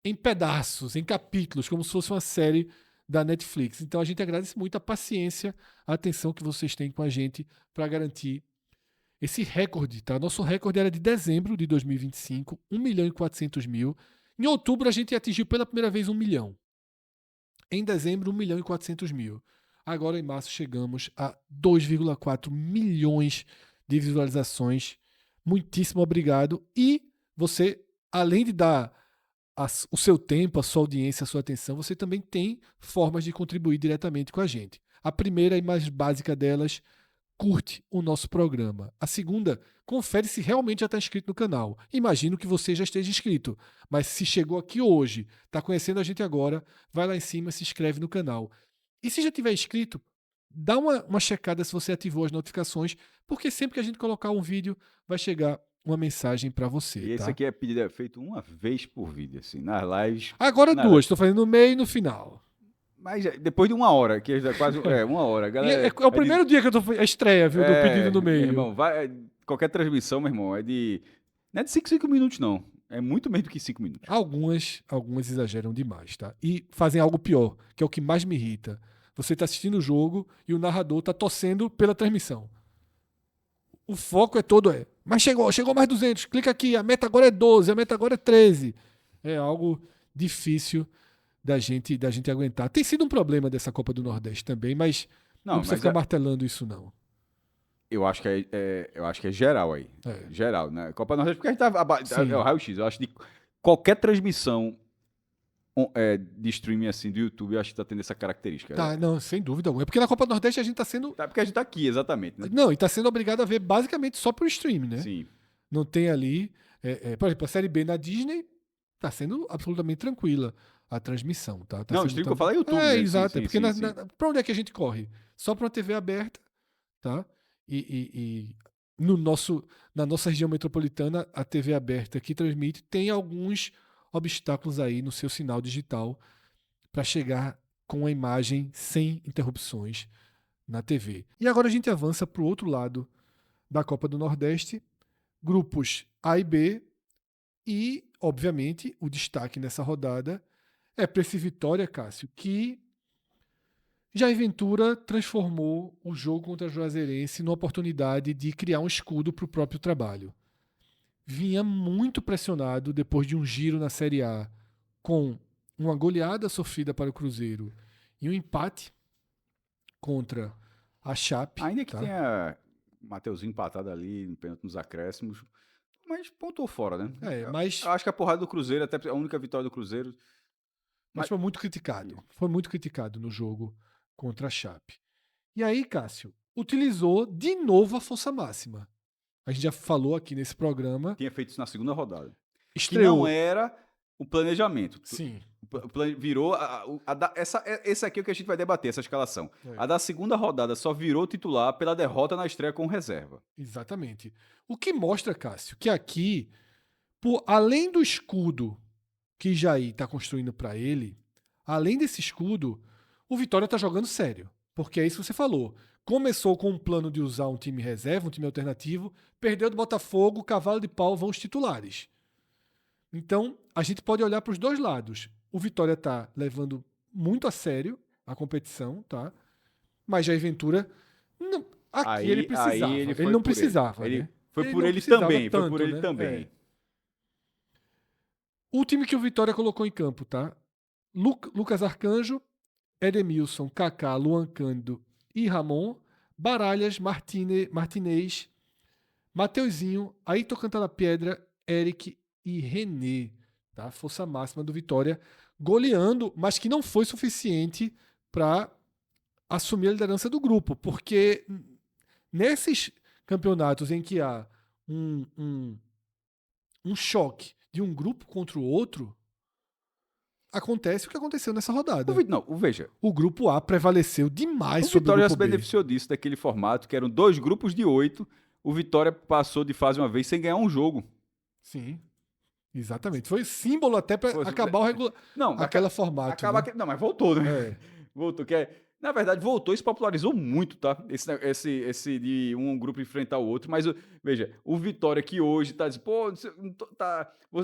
em pedaços, em capítulos, como se fosse uma série da Netflix. Então a gente agradece muito a paciência, a atenção que vocês têm com a gente para garantir esse recorde, tá? Nosso recorde era de dezembro de 2025, 1.400.000. Em outubro, a gente atingiu pela primeira vez 1 milhão. Em dezembro, 1.400.000. Agora, em março, chegamos a 2,4 milhões de visualizações. Muitíssimo obrigado. E você, além de dar o seu tempo, a sua audiência, a sua atenção, você também tem formas de contribuir diretamente com a gente. A primeira e mais básica delas, curte o nosso programa. A segunda, confere se realmente já está inscrito no canal. Imagino que você já esteja inscrito, mas se chegou aqui hoje, está conhecendo a gente agora, vai lá em cima e se inscreve no canal. E se já tiver inscrito, dá uma checada se você ativou as notificações, porque sempre que a gente colocar um vídeo, vai chegar uma mensagem para você. E esse tá? aqui feito uma vez por vídeo, assim, nas lives. Agora 2, estou fazendo no meio e no final. Mas depois de uma hora, que é quase uma hora. E Galera, é o primeiro dia que eu tô. É estreia, viu? Do pedido no meu meio. irmão, qualquer transmissão, meu irmão, não é de 5 minutos, não. É muito menos do que 5 minutos. Algumas exageram demais, tá? E fazem algo pior, que é o que mais me irrita. Você tá assistindo o jogo e o narrador tá torcendo pela transmissão. O foco é todo mas chegou mais 200, clica aqui, a meta agora é 12, a meta agora é 13. É algo difícil da gente aguentar. Tem sido um problema dessa Copa do Nordeste também, mas não precisa ficar martelando isso, não. Eu acho que eu acho que é geral aí. Geral, né? Copa do Nordeste, porque a gente é o raio-x. Eu acho que qualquer transmissão de streaming assim do YouTube, eu acho que tá tendo essa característica. Tá, não, sem dúvida alguma. É porque na Copa do Nordeste a gente tá sendo. Tá, porque a gente tá aqui, exatamente. Né? Não, e tá sendo obrigado a ver basicamente só por streaming, né? Sim. Não tem ali. Por exemplo, a Série B na Disney tá sendo absolutamente tranquila a transmissão, tá? Não, o stream que eu falo é YouTube. Né? Exato. Porque pra onde é que a gente corre? Só pra uma TV aberta, tá? E na nossa região metropolitana, a TV aberta que transmite tem alguns obstáculos aí no seu sinal digital para chegar com a imagem sem interrupções na TV. E agora a gente avança para o outro lado da Copa do Nordeste, grupos A e B, e, obviamente, o destaque nessa rodada é para esse Vitória, Cássio, que Jair Ventura transformou o jogo contra o Juazeirense numa oportunidade de criar um escudo para o próprio trabalho. Vinha muito pressionado depois de um giro na Série A, com uma goleada sofrida para o Cruzeiro e um empate contra a Chape. Ainda que tenha o Mateuzinho empatado ali, no pênalti nos acréscimos, mas pontuou fora, né? Mas eu acho que a porrada do Cruzeiro, até a única vitória do Cruzeiro... Mas foi muito criticado. Foi muito criticado no jogo contra a Chape. E aí, Cássio, utilizou de novo a força máxima. A gente já falou aqui nesse programa. Tinha feito isso na segunda rodada. Estreou. Que não era o planejamento. Sim. Virou... Esse aqui é o que a gente vai debater, essa escalação. A da segunda rodada só virou titular pela derrota na estreia com reserva. Exatamente. O que mostra, Cássio, que aqui, além do escudo que Jair está construindo para ele, além desse escudo, o Vitória está jogando sério. Porque é isso que você falou. Começou com um plano de usar um time reserva, um time alternativo, perdeu do Botafogo, cavalo de pau, vão os titulares. Então, a gente pode olhar para os dois lados. O Vitória está levando muito a sério a competição, tá? Mas Jair Ventura, ele precisava. Ele não precisava. Né? Foi por ele também. Foi por ele também. O time que o Vitória colocou em campo, tá? Lucas Arcanjo, Edemilson, Kaká, Luan Cândido e Ramon, Baralhas, Martinez, Mateuzinho, Ayrton Cantalapiedra, Eric e René, tá? Força máxima do Vitória, goleando, mas que não foi suficiente para assumir a liderança do grupo, porque nesses campeonatos em que há um choque de um grupo contra o outro, acontece o que aconteceu nessa rodada. Veja. O grupo A prevaleceu demais sobre o grupo B. O Vitória já se beneficiou disso, daquele formato, que eram 2 grupos de 8. O Vitória passou de fase uma vez sem ganhar um jogo. Sim, exatamente. Foi símbolo até para acabar aquela formato. Não, mas voltou, né? Voltou, na verdade, voltou e se popularizou muito, tá? Esse de um grupo enfrentar o outro. Mas, veja, o Vitória que hoje tá dizendo,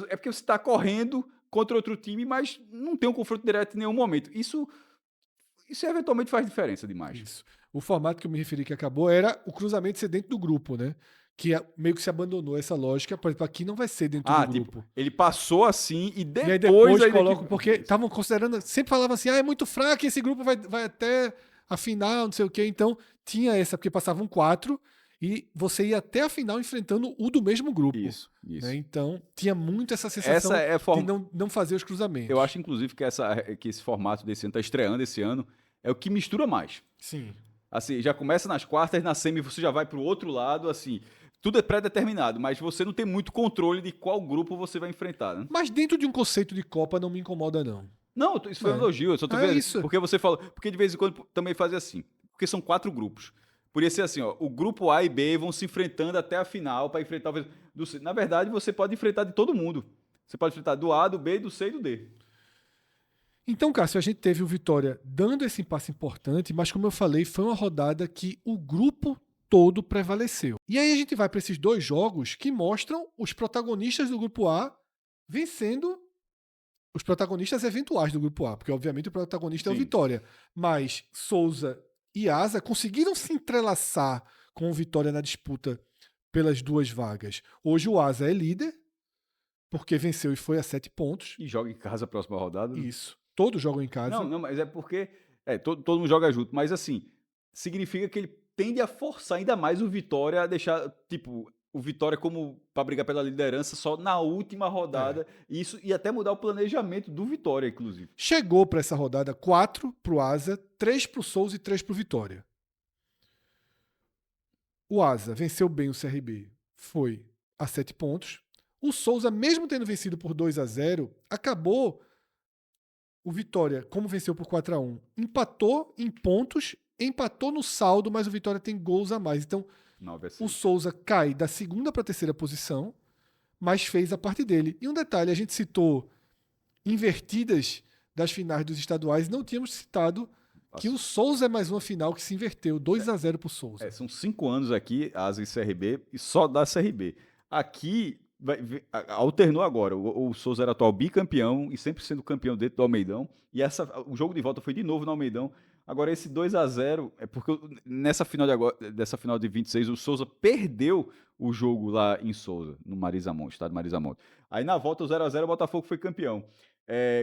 é porque você tá correndo contra outro time, mas não tem um confronto direto em nenhum momento. Isso eventualmente faz diferença demais. Isso. O formato que eu me referi que acabou era o cruzamento ser dentro do grupo, né? Que meio que se abandonou essa lógica. Por exemplo, aqui não vai ser dentro do grupo. Ele passou assim e depois... E aí depois colocam, porque estavam considerando... Sempre falavam assim, é muito fraco, esse grupo vai até a final, não sei o quê. Então, tinha essa, porque passavam 4 e você ia até a final enfrentando o do mesmo grupo. Isso. Né? Então, tinha muito essa sensação de não fazer os cruzamentos. Eu acho, inclusive, que esse formato desse ano, está estreando esse ano, é o que mistura mais. Sim. Assim, já começa nas quartas, na semi você já vai para o outro lado, assim... Tudo é pré-determinado, mas você não tem muito controle de qual grupo você vai enfrentar, né? Mas dentro de um conceito de Copa não me incomoda, não. Não, isso foi um elogio, eu só tô vendo isso. Porque você falou... Porque de vez em quando também faz assim. Porque são 4 grupos. Podia ser assim, ó, o grupo A e B vão se enfrentando até a final para enfrentar... Na verdade, você pode enfrentar de todo mundo. Você pode enfrentar do A, do B, do C e do D. Então, Cássio, a gente teve o Vitória dando esse passe importante, mas como eu falei, foi uma rodada que o grupo todo prevaleceu. E aí a gente vai para esses 2 jogos que mostram os protagonistas do grupo A vencendo os protagonistas eventuais do grupo A, porque obviamente o protagonista é o Sim. Vitória. Mas Souza e Asa conseguiram se entrelaçar com o Vitória na disputa pelas 2 vagas. Hoje o Asa é líder, porque venceu e foi a 7 pontos. E joga em casa a próxima rodada. Né? Isso. Todos jogam em casa. Não, mas é porque todo mundo joga junto, mas assim, significa que ele tende a forçar ainda mais o Vitória a deixar, tipo, o Vitória como para brigar pela liderança só na última rodada, e isso e até mudar o planejamento do Vitória, inclusive. Chegou para essa rodada 4 pro Asa, 3 pro Souza e 3 pro Vitória. O Asa venceu bem o CRB, foi a 7 pontos. O Souza, mesmo tendo vencido por 2-0, acabou o Vitória, como venceu por 4-1, empatou em pontos, empatou no saldo, mas o Vitória tem gols a mais. Então, o Souza cai da 2ª para a 3ª posição, mas fez a parte dele. E um detalhe, a gente citou invertidas das finais dos estaduais, não tínhamos citado que o Souza é mais uma final que se inverteu, 2-0 pro Souza. São 5 anos aqui, Asa e CRB, e só da CRB. Aqui, alternou agora. O Souza era atual bicampeão e sempre sendo campeão dentro do Almeidão. E o jogo de volta foi de novo no Almeidão. Agora, esse 2-0 é porque dessa final de 26, o Souza perdeu o jogo lá em Souza, no Marizamonte, estado Marizamonte. Aí na volta, o 0-0, o Botafogo foi campeão.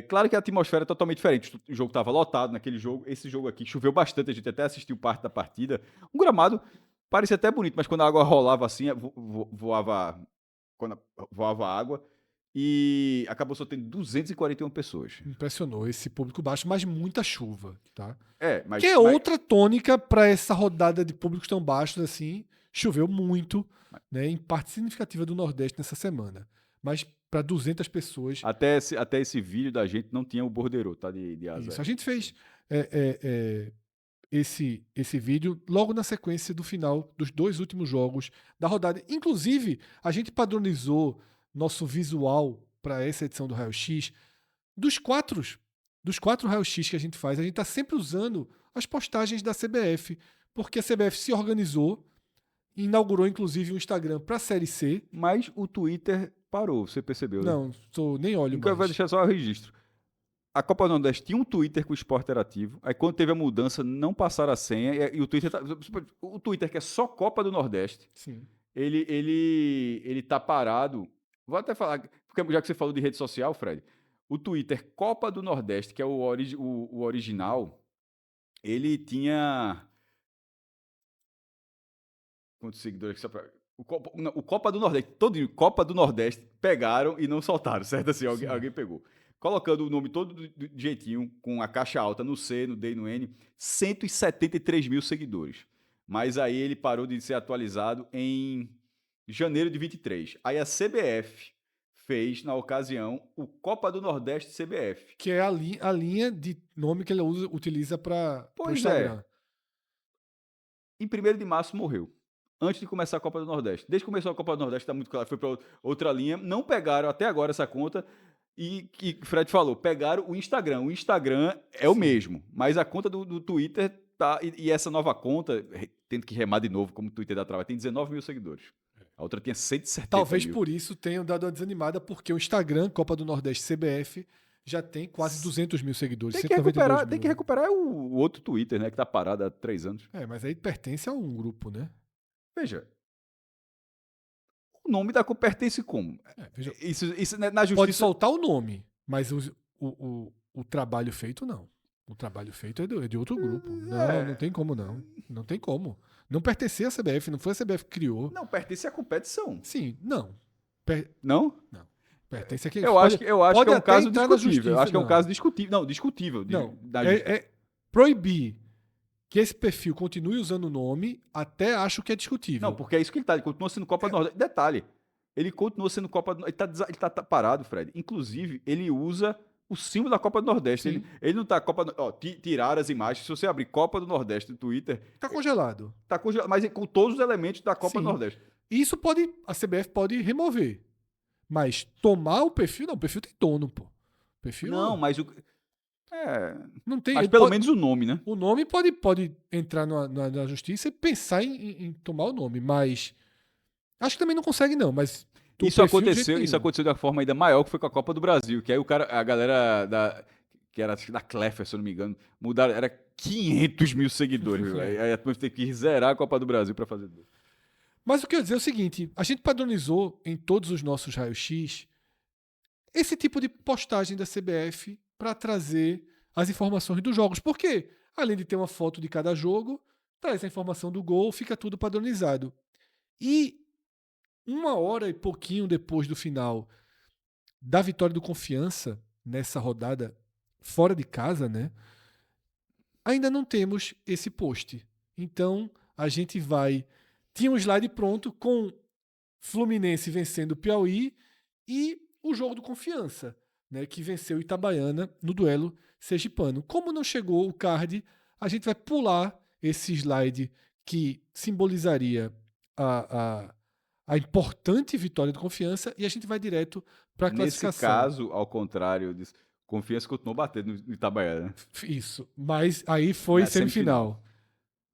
Claro que a atmosfera é totalmente diferente. O jogo estava lotado naquele jogo. Esse jogo aqui choveu bastante, a gente até assistiu parte da partida. Um gramado parecia até bonito, mas quando a água rolava assim, voava água. E acabou só tendo 241 pessoas. Impressionou esse público baixo, mas muita chuva, tá? Mas... Que é outra tônica para essa rodada de públicos tão baixos assim. Choveu muito, né, em parte significativa do Nordeste nessa semana. Mas para 200 pessoas... Até esse vídeo da gente não tinha o borderô, tá? De Asa. Isso, a gente fez esse vídeo logo na sequência do final dos 2 últimos jogos da rodada. Inclusive, a gente padronizou nosso visual para essa edição do Raio X dos 4 Raio X que a gente faz. A gente está sempre usando as postagens da CBF, porque a CBF se organizou, inaugurou inclusive um Instagram para a Série C. Mas o Twitter parou, você percebeu, né? Não, nem olho mais. Vai deixar só o registro. A Copa do Nordeste tinha um Twitter com o Sport Interativo. Aí quando teve a mudança, não passaram a senha. E o Twitter o Twitter, que é só Copa do Nordeste, sim, ele tá parado. Vou até falar, porque já que você falou de rede social, Fred, o Twitter Copa do Nordeste, que é o original, ele tinha... Quantos seguidores? O Copa do Nordeste, todo Copa do Nordeste, pegaram e não soltaram, certo? Assim, alguém pegou. Colocando o nome todo do jeitinho, com a caixa alta no C, no D e no N, 173 mil seguidores. Mas aí ele parou de ser atualizado em janeiro de 23. Aí a CBF fez, na ocasião, o Copa do Nordeste CBF. Que é a linha de nome que ele utiliza para o Instagram. Em 1º de março morreu. Antes de começar a Copa do Nordeste. Desde que começou a Copa do Nordeste, está muito claro, foi para outra linha. Não pegaram até agora essa conta. E Fred falou, pegaram o Instagram. O Instagram é o mesmo, mas a conta do Twitter tá... E essa nova conta, tendo que remar de novo, como o Twitter da Trava, tem 19 mil seguidores. A outra tinha 170 Talvez mil. por isso tenham dado uma desanimada, porque o Instagram, Copa do Nordeste CBF, já tem quase 200 mil seguidores. Tem que recuperar o outro Twitter, né? Que tá parado há 3 anos. Mas aí pertence a um grupo, né? Veja. O nome da conta pertence como? Veja, isso na justiça... Pode soltar o nome, mas o trabalho feito, não. O trabalho feito é de outro grupo. Não tem como, não. Não tem como. Não pertencia à CBF, não foi a CBF que criou. Não, pertence à competição. Sim, não. Não? Não. Pertence a quem... Eu acho que é um caso discutível. Eu acho que é um caso discutível. Não, discutível. Não, proibir que esse perfil continue usando o nome, até acho que é discutível. Não, porque é isso que ele tá. Ele continua sendo Copa do Nordeste. Detalhe, ele continua sendo Copa do Nordeste. Ele tá parado, Fred. Inclusive, ele usa o símbolo da Copa do Nordeste. Ele não tá Copa do... tiraram as imagens. Se você abrir Copa do Nordeste no Twitter... Tá congelado. Tá congelado, mas com todos os elementos da Copa do Nordeste. Isso a CBF pode remover. Mas tomar o perfil... Não, o perfil tem dono, pô. Não, mas Não tem, Mas pelo menos o nome, né? o nome pode entrar na justiça e pensar em tomar o nome, mas acho que também não consegue não, mas o Isso perfil de jeito aconteceu nenhum. de uma forma ainda maior, que foi com a Copa do Brasil, que aí a galera que era acho que da Clefer, se eu não me engano, mudaram, era 500 mil seguidores, viu? Aí a turma teve que zerar a Copa do Brasil pra fazer. Mas o que eu ia dizer é o seguinte, a gente padronizou em todos os nossos raios-x esse tipo de postagem da CBF para trazer as informações dos jogos. Por quê? Além de ter uma foto de cada jogo, traz a informação do gol, fica tudo padronizado. E uma hora e pouquinho depois do final da vitória do Confiança, nessa rodada fora de casa, né? Ainda não temos esse post. Então, a gente vai... Tinha um slide pronto com Fluminense vencendo o Piauí e o jogo do Confiança, né, que venceu o Itabaiana no duelo sergipano. Como não chegou o card, a gente vai pular esse slide que simbolizaria a importante vitória do Confiança e a gente vai direto para a classificação. Nesse caso, ao contrário disso, Confiança continuou batendo no Itabaiana. Isso, mas aí foi Na semifinal.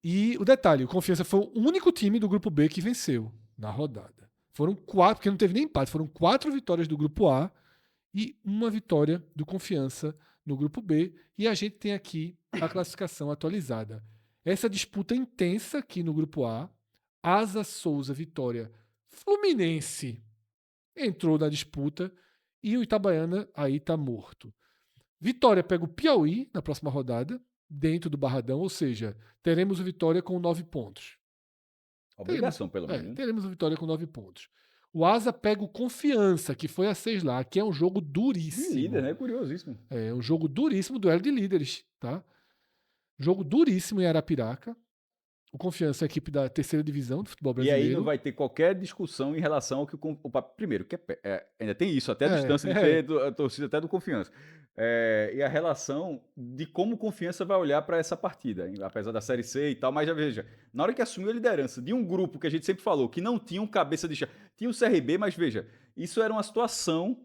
E o detalhe, o Confiança foi o único time do grupo B que venceu na rodada. Foram 4, porque não teve nem empate, foram 4 vitórias do grupo A e uma vitória do Confiança no grupo B. E a gente tem aqui a classificação atualizada. Essa disputa intensa aqui no grupo A, Asa, Souza, Vitória, Fluminense entrou na disputa e o Itabaiana aí tá morto. Vitória pega o Piauí na próxima rodada, dentro do Barradão, ou seja, teremos o Vitória com 9 pontos. Obrigação, pelo menos. Teremos o Vitória com 9 pontos. O Asa pega o Confiança, que foi a 6 lá, que é um jogo duríssimo. De líder, né? Curiosíssimo. É um jogo duríssimo, duelo de líderes, tá? Jogo duríssimo em Arapiraca. O Confiança é a equipe da terceira divisão do futebol E brasileiro. aí não vai ter qualquer discussão em relação ao que primeiro, que ainda tem isso, até a É, distância de ter a torcida até do Confiança. E a relação de como o Confiança vai olhar para essa partida, apesar da Série C e tal, mas já veja, na hora que assumiu a liderança de um grupo que a gente sempre falou, que não tinha um cabeça de chave, tinha o CRB, mas veja, isso era uma situação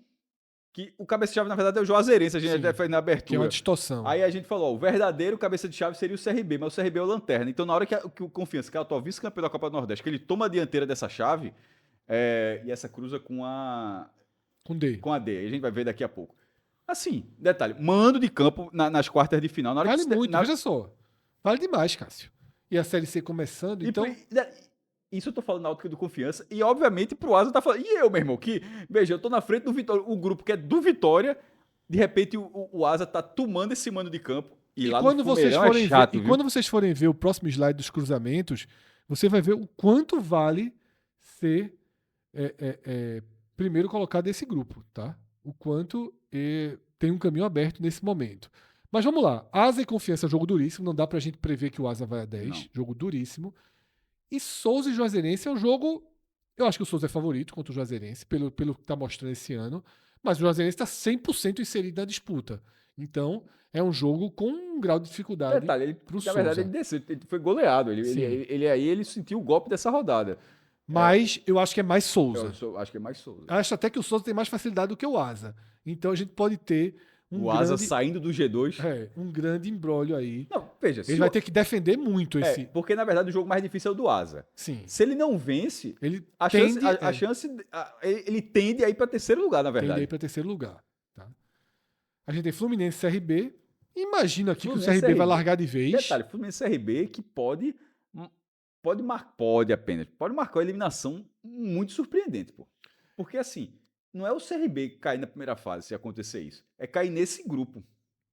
que o cabeça de chave, na verdade, é o Juazeirense, a gente até fez na abertura. Que é uma distorção. Aí a gente falou, ó, o verdadeiro cabeça de chave seria o CRB, mas o CRB é o lanterna. Então, na hora que o Confiança, que é o atual vice-campeão da Copa do Nordeste, que ele toma a dianteira dessa chave, e essa cruza com a D. Com a D. Aí a gente vai ver daqui a pouco. Assim, detalhe, mando de campo nas quartas de final. Na hora Vale que muito, veja só. Vale demais, Cássio. E a Série C começando, então... Isso eu tô falando na ótica do Confiança. E, obviamente, pro Asa tá falando... E eu, meu irmão, que... Veja, eu tô na frente do Vitória. O grupo que é do Vitória, de repente o Asa tá tomando esse mando de campo. E lá quando no vocês Fumeirão forem é chato, ver, viu? E quando vocês forem ver o próximo slide dos cruzamentos, você vai ver o quanto vale ser primeiro colocado desse grupo, tá? O quanto tem um caminho aberto nesse momento. Mas vamos lá. Asa e Confiança, jogo duríssimo. Não dá pra gente prever que o Asa vai a 10. Não. Jogo duríssimo. E Souza e Juazeirense é um jogo... Eu acho que o Souza é favorito contra o Juazeirense, pelo que tá mostrando esse ano. Mas o Juazeirense está 100% inserido na disputa. Então, é um jogo com um grau de dificuldade pro Souza. Na verdade, ele desceu, ele foi goleado. Ele sentiu o golpe dessa rodada. Mas eu acho que é mais Souza. Acho que é mais Souza. Acho até que o Souza tem mais facilidade do que o Asa. Então, a gente pode ter Asa saindo do G2. Um grande embrólio aí. Não, veja. Ele vai ter que defender muito esse... Porque, na verdade, o jogo mais difícil é o do Asa. Sim. Se ele não vence, ele tende a ir para terceiro lugar, na verdade. Tende a ir para terceiro lugar. Tá? A gente tem Fluminense e CRB. Imagina aqui Fluminense, que o CRB vai largar de vez. Detalhe, Fluminense e CRB que pode marcar uma eliminação muito surpreendente, pô. Porque, assim, não é o CRB cair na primeira fase se acontecer isso. É cair nesse grupo.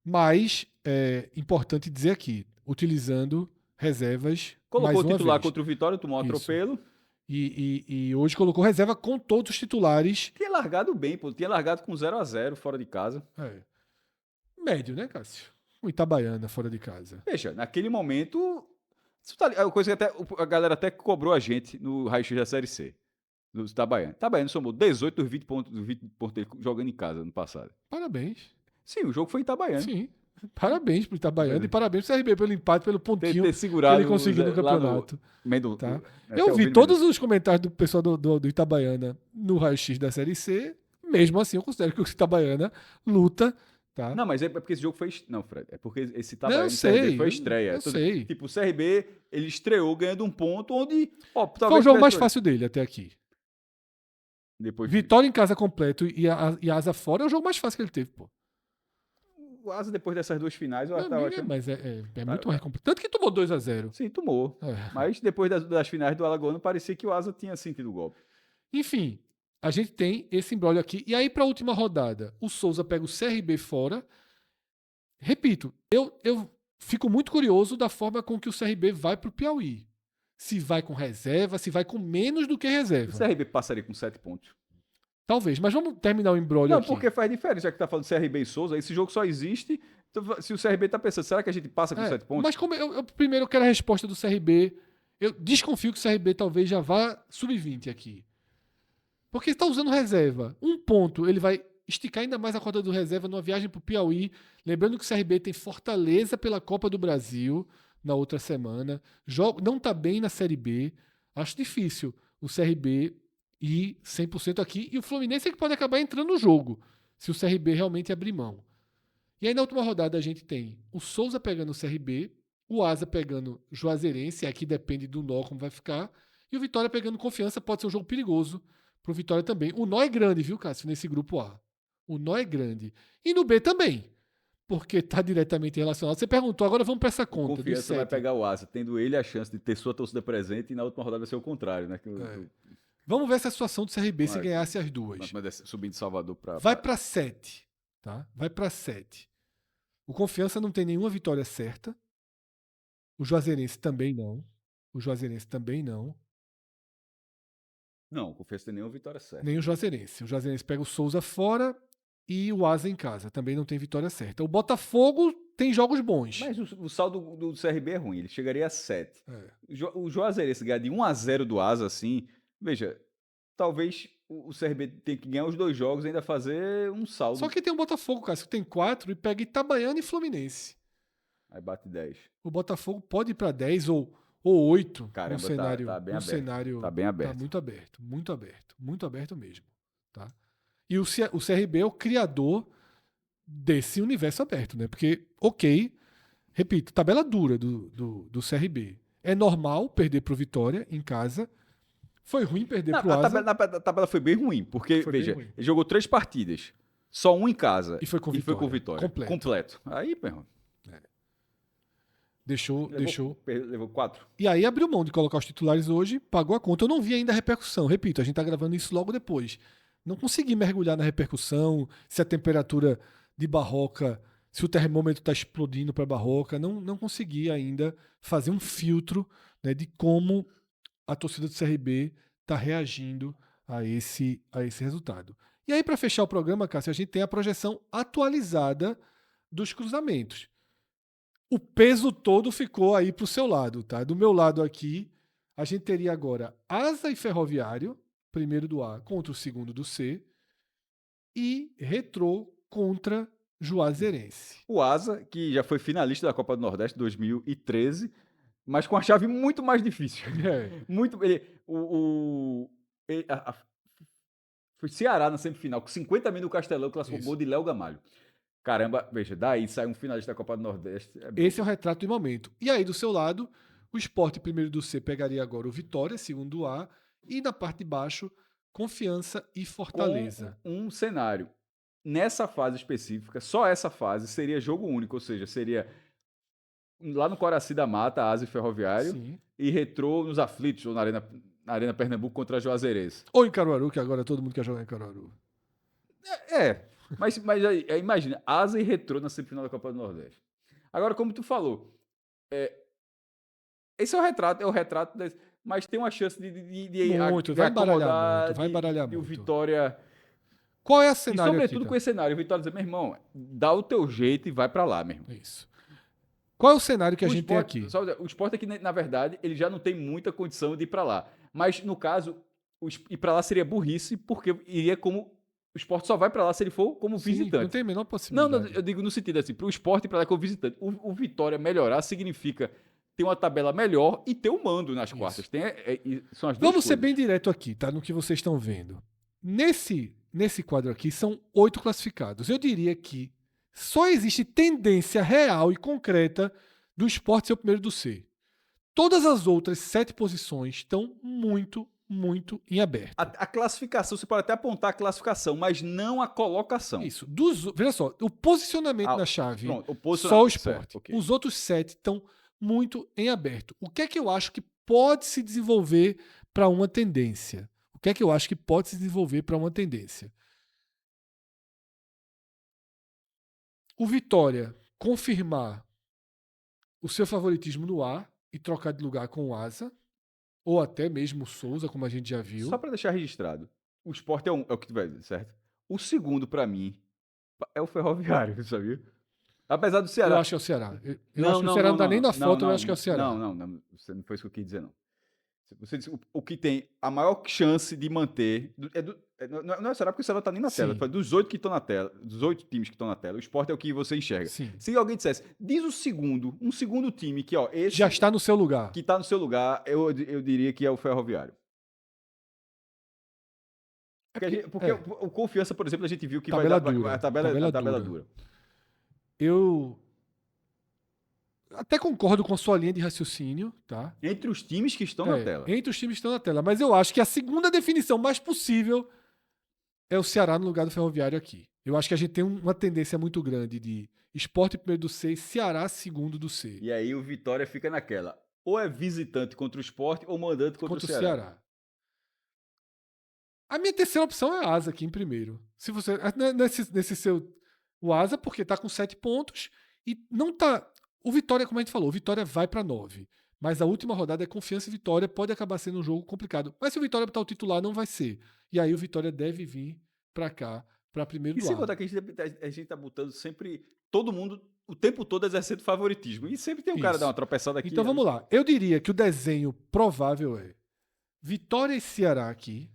Mas é importante dizer aqui, utilizando reservas. Colocou mais o titular vez. Contra o Vitória, tomou um atropelo. E hoje colocou reserva com todos os titulares. Tinha largado bem, pô. Tinha largado com 0-0 fora de casa. Médio, né, Cássio? O Itabaiana fora de casa. Veja, naquele momento... É uma coisa que a galera até cobrou a gente no raio-x da Série C. Do Itabaiana. Itabaiana somou 18 dos 20 pontos dele jogando em casa no passado. Parabéns. Sim, o jogo foi Itabaiana. Sim. Parabéns pro Itabaiana e parabéns pro CRB pelo empate, pelo pontinho ter segurado que ele conseguiu no campeonato. Tá? Eu vi todos os comentários do pessoal do Itabaiana no raio-x da Série C. Mesmo assim, eu considero que o Itabaiana luta Tá? Não, mas é porque esse jogo foi... Não, Fred, é porque esse Não, eu Itabaiana e CRB sei, foi estreia. eu sei. Tipo, o CRB, ele estreou ganhando um ponto onde... Ó, Foi o talvez jogo mais tivesse- fácil dele até aqui. Depois, Vitória em casa completo e Asa fora é o jogo mais fácil que ele teve, pô. o Asa, depois dessas duas finais, eu Meu tava amigo, achando... mas é Tá, muito mais complicado. Tanto que tomou 2-0. Sim, tomou. É. Mas depois das finais do Alagoano, parecia que o Asa tinha sentido o golpe. Enfim, a gente tem esse imbróglio aqui. E aí, para a última rodada, o Souza pega o CRB fora. Repito, eu fico muito curioso da forma com que o CRB vai para o Piauí. Se vai com reserva, se vai com menos do que O reserva. CRB passaria com 7 pontos. Talvez, mas vamos terminar o imbróglio Não, aqui. porque faz diferença, já que tá falando CRB e Souza, esse jogo só existe então, se o CRB tá pensando, será que a gente passa com 7 pontos? Mas como primeiro eu quero a resposta do CRB. Eu desconfio que o CRB talvez já vá sub-20 aqui. Porque está usando reserva. Um ponto, ele vai esticar ainda mais a corda do reserva numa viagem para o Piauí. Lembrando que o CRB tem Fortaleza pela Copa do Brasil na outra semana. Não está bem na Série B. Acho difícil o CRB ir 100% aqui. E o Fluminense é que pode acabar entrando no jogo, se o CRB realmente abrir mão. E aí na última rodada a gente tem o Souza pegando o CRB, o Asa pegando Juazeirense, aqui depende do nó como vai ficar, e o Vitória pegando Confiança, pode ser um jogo perigoso pro Vitória também. O nó é grande, viu, Cássio, nesse grupo A. O nó é grande. E no B também, porque tá diretamente relacionado. Você perguntou, agora vamos para essa conta. Confiança vai pegar o Asa, tendo ele a chance de ter sua torcida presente e na última rodada vai ser o contrário, né? Vamos ver essa situação do CRB se ganhasse as duas. Subindo de Salvador para... Vai para 7, tá? Vai para 7. O Confiança não tem nenhuma vitória certa. O Juazeirense também não. Não, o Confiança tem nenhuma vitória certa. Nem o Juazeirense. O Juazeirense pega o Souza fora e o Asa em casa. Também não tem vitória certa. O Botafogo tem jogos bons. Mas o saldo do CRB é ruim. Ele chegaria a 7. É. O Juazeirense ganhar de 1-0 do Asa, assim... Veja, talvez o CRB tenha que ganhar os 2 jogos e ainda fazer um saldo. Só que tem o Botafogo, cara, que tem 4 e pega Itabaiana e Fluminense. Aí bate 10. O Botafogo pode ir para 10 ou 8. Caramba, no cenário, tá bem no aberto. cenário Tá bem aberto. Tá muito aberto mesmo. Tá? E o CRB é o criador desse universo aberto, né? Porque, repito, tabela dura do CRB. É normal perder pro Vitória em casa. Foi ruim perder pro Asa. A tabela foi bem ruim, porque, veja, ele jogou 3 partidas, só um em casa. E foi com Vitória. Completo. Aí, meu irmão. Deixou. Levou 4. E aí abriu mão de colocar os titulares hoje, pagou a conta. Eu não vi ainda a repercussão. Repito, a gente tá gravando isso logo depois. Não consegui mergulhar na repercussão, se a temperatura de Barroca, se o termômetro tá explodindo para Barroca. Não consegui ainda fazer um filtro, né, de como a torcida do CRB está reagindo a esse resultado. E aí, para fechar o programa, Cássio, a gente tem a projeção atualizada dos cruzamentos. O peso todo ficou aí para o seu lado, tá? Do meu lado aqui, a gente teria agora Asa e Ferroviário, primeiro do A contra o segundo do C, e Retrô contra Juazeirense. O Asa, que já foi finalista da Copa do Nordeste 2013, mas com a chave muito mais difícil. Muito. Foi Ceará na semifinal, com 50 mil no Castelão, classificou gol de Léo Gamalho. Caramba, veja, daí sai um finalista da Copa do Nordeste. Esse é o retrato do momento. E aí, do seu lado, o Sport, primeiro do C, pegaria agora o Vitória, segundo do A, e na parte de baixo, Confiança e Fortaleza. Com um cenário. Nessa fase específica, só essa fase seria jogo único, ou seja, seria lá no Coraci da Mata, Asa e Ferroviário, Sim. e Retrô nos Aflitos, ou na Arena Pernambuco contra a Juazeirense. Ou em Caruaru, que agora todo mundo quer jogar em Caruaru. Mas aí, imagina, Asa e Retrô na semifinal da Copa do Nordeste. Agora, como tu falou, esse é o retrato, mas tem uma chance de muito, vai embaralhar muito. O Vitória... Qual é o cenário? E sobretudo com esse cenário, o Vitória diz, meu irmão, dá o teu jeito e vai pra lá, meu irmão. Isso. Qual é o cenário que a gente tem aqui? O Sport aqui, na verdade, ele já não tem muita condição de ir pra lá. Mas, no caso, ir pra lá seria burrice, porque iria como... O Sport só vai pra lá se ele for como visitante. Não tem a menor possibilidade. Não, eu digo no sentido assim, pro Sport ir pra lá como visitante. O Vitória melhorar significa ter uma tabela melhor e ter o mando nas quartas. São as duas Vamos coisas. ser bem direto aqui, tá? No que vocês estão vendo. Nesse quadro aqui, são 8 classificados. Eu diria que Só existe tendência real e concreta do Sport ser o primeiro do C. Todas as outras 7 posições estão muito, muito em aberto. A classificação, você pode até apontar a classificação, mas não a colocação. Isso. Veja só, o posicionamento na chave, Pronto, só o Sport. certo, ok. Os outros 7 estão muito em aberto. O que é que eu acho que pode se desenvolver para uma tendência? O que é que eu acho que pode se desenvolver para uma tendência? O Vitória confirmar o seu favoritismo no A e trocar de lugar com o Asa, ou até mesmo o Souza, como a gente já viu. Só para deixar registrado, o Sport é o que tu vai dizer, certo? O segundo, para mim, é o Ferroviário, sabia? Apesar do Ceará. Eu acho que é o Ceará. Eu acho que o Ceará não tá nem na foto, eu acho que é o Ceará. Não, você não foi isso que eu quis dizer, não. Você disse o que tem a maior chance de manter. Não é o Ceará, porque o Ceará não tá nem na tela. Sim. Foi dos 8 que estão na tela, dos 8 times que estão na tela, o Sport é o que você enxerga. Sim. Se alguém dissesse, diz um segundo time que, ó, esse. Já está no seu lugar. Que tá no seu lugar, eu diria que é o Ferroviário. Porque o Confiança, por exemplo, a gente viu que tabela vai dar dura. a tabela dura. Eu até concordo com a sua linha de raciocínio, tá? Entre os times que estão na tela. Entre os times que estão na tela. Mas eu acho que a segunda definição mais possível é o Ceará no lugar do Ferroviário aqui. Eu acho que a gente tem uma tendência muito grande de Sport primeiro do C e Ceará segundo do C. E aí o Vitória fica naquela. Ou é visitante contra o Sport ou mandante contra o Ceará. A minha terceira opção é a Asa aqui em primeiro. Se você nesse seu o Asa porque tá com 7 pontos e não tá o Vitória, como a gente falou, o Vitória vai para 9. Mas a última rodada é Confiança e Vitória, pode acabar sendo um jogo complicado. Mas se o Vitória botar o titular, não vai ser. E aí o Vitória deve vir para cá, para primeiro do E sem contar que a gente tá botando sempre todo mundo o tempo todo exercendo favoritismo. E sempre tem um cara dar uma tropeçada aqui. Então vamos lá. Eu diria que o desenho provável é Vitória e Ceará aqui.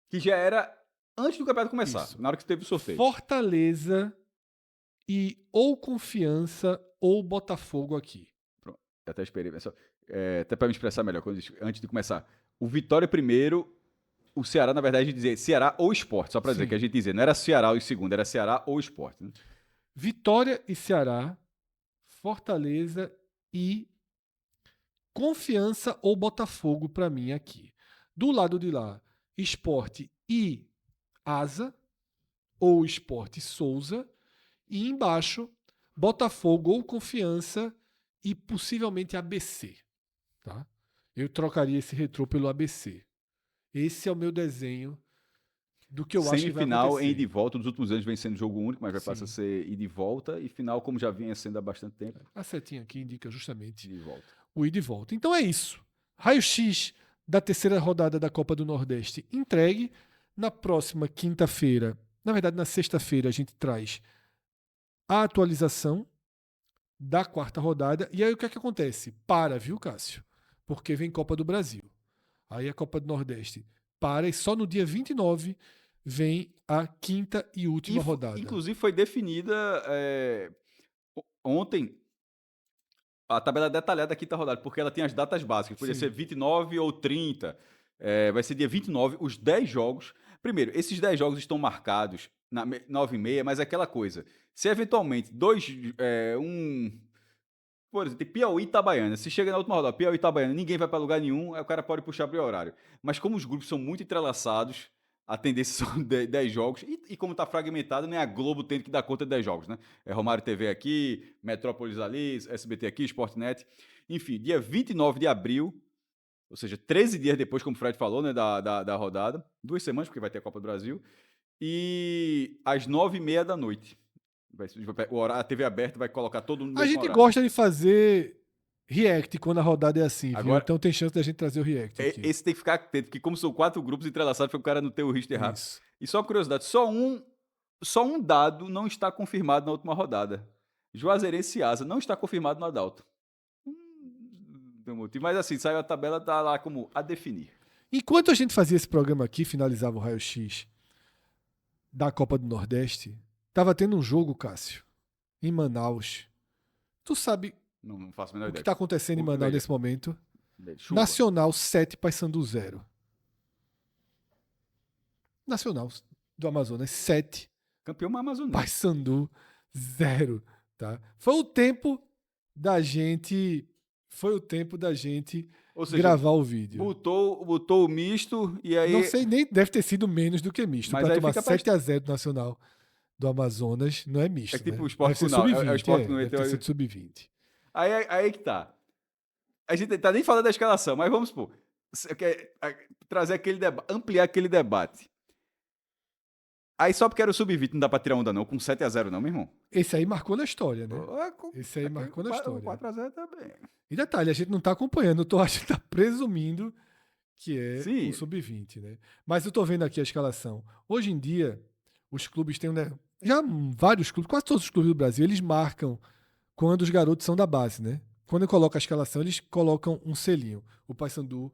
Que já era antes do campeonato começar, na hora que teve o sorteio. Fortaleza e ou Confiança ou Botafogo aqui. Pronto, eu até esperei. Até para me expressar melhor, antes de começar. O Vitória primeiro, o Ceará, na verdade, a gente dizia Ceará ou Sport, só para dizer que a gente dizia, não era Ceará e segundo, era Ceará ou Sport. Né? Vitória e Ceará, Fortaleza e Confiança ou Botafogo para mim aqui. Do lado de lá, Sport e Asa ou Sport e Souza. E embaixo, Botafogo ou Confiança e possivelmente ABC. Tá? Eu trocaria esse retrô pelo ABC. Esse é o meu desenho do que eu acho que vai acontecer. Semifinal em ida e volta, nos últimos anos vem sendo jogo único, mas vai passar a ser ida e volta. E final, como já vinha sendo há bastante tempo. A setinha aqui indica justamente ida e volta. O ida e volta. Então é isso. Raio-X da terceira rodada da Copa do Nordeste entregue. Na próxima quinta-feira, na verdade na sexta-feira, a gente traz a atualização da quarta rodada. E aí o que é que acontece? Para, viu, Cássio? Porque vem Copa do Brasil. Aí a Copa do Nordeste para e só no dia 29 vem a quinta e última rodada. Inclusive foi definida ontem a tabela detalhada da quinta rodada, porque ela tem as datas básicas. Podia ser 29 ou 30. Vai ser dia 29, os 10 jogos. Primeiro, esses 10 jogos estão marcados na 9h30, mas é aquela coisa. Se eventualmente por exemplo, tem Piauí e Itabaiana. Se chega na última rodada, Piauí e Itabaiana, ninguém vai para lugar nenhum, aí o cara pode puxar para o horário. Mas como os grupos são muito entrelaçados, a tendência são 10 jogos, e como está fragmentado, nem a Globo tem que dar conta de 10 jogos, né? É Romário TV aqui, Metrópolis ali, SBT aqui, Sportnet. Enfim, dia 29 de abril, ou seja, 13 dias depois, como o Fred falou, né, da rodada, 2 semanas, porque vai ter a Copa do Brasil, e às 9h30 da noite. A TV aberta vai colocar todo mundo no mesmo horário. Gosta de fazer react quando a rodada é assim, viu? Então tem chance da gente trazer o react aqui. Esse tem que ficar atento, porque como são 4 grupos entrelaçados, para o cara não ter o risco de errar. Isso. E só uma curiosidade, só um dado não está confirmado na última rodada. Juazeirense e Asa não está confirmado no Adalto. Tem motivo. Mas assim, saiu a tabela, tá lá como a definir. Enquanto a gente fazia esse programa aqui, finalizava o raio-x da Copa do Nordeste, tava tendo um jogo, Cássio, em Manaus. Tu sabe não faço a menor o ideia. que está acontecendo em Manaus nesse momento? Chuva. Nacional 7, Paysandu 0. Nacional do Amazonas 7. Campeão Amazonas. Paysandu 0, tá? Foi o tempo da gente Ou seja, gravar o vídeo. botou o misto e aí... Não sei, nem deve ter sido menos do que misto. Mas Para aí tomar fica pra- 7-0 do Nacional do Amazonas, não é misto, É tipo né? o Sport Deve ser com não, é o sub-20, Sport que não deve meteu ter aí. sido sub-20. Aí que tá. A gente tá nem falando da escalação, mas vamos supor. Você quer trazer aquele debate, ampliar aquele debate. Aí só porque era o sub-20 não dá pra tirar onda não, com 7-0 não, meu irmão. Esse aí marcou na história, né? Pô, Esse aí marcou na história. 4-0 também. E detalhe, a gente não tá acompanhando, a gente tá presumindo que é Sim. o sub-20, né? Mas eu tô vendo aqui a escalação. Hoje em dia, os clubes têm, né? Já vários clubes, quase todos os clubes do Brasil, eles marcam quando os garotos são da base, né? Quando eu coloco a escalação, eles colocam um selinho. O Paysandu,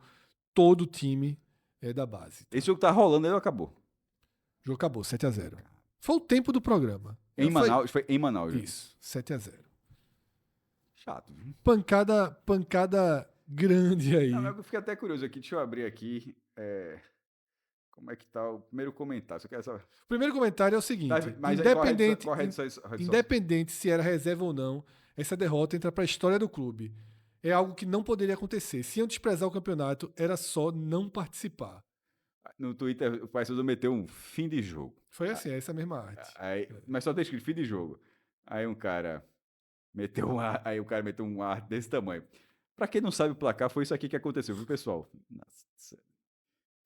todo o time é da base. Esse jogo tá rolando, ele acabou. O jogo acabou, 7-0. Foi o tempo do programa. Em Manaus, foi em Manaus. Isso, 7-0. Chato, viu? Pancada grande aí. Não, eu fiquei até curioso aqui, deixa eu abrir aqui. Como é que tá o primeiro comentário? Você quer saber? O primeiro comentário é o seguinte: Mas independente se era reserva ou não, essa derrota entra para a história do clube. É algo que não poderia acontecer. Se iam desprezar o campeonato, era só não participar. No Twitter, o Paysandu meteu um fim de jogo. Foi assim, essa mesma arte. Mas só tem escrito fim de jogo. Aí o cara meteu um ar desse tamanho. Pra quem não sabe o placar, foi isso aqui que aconteceu, viu, pessoal? Nossa,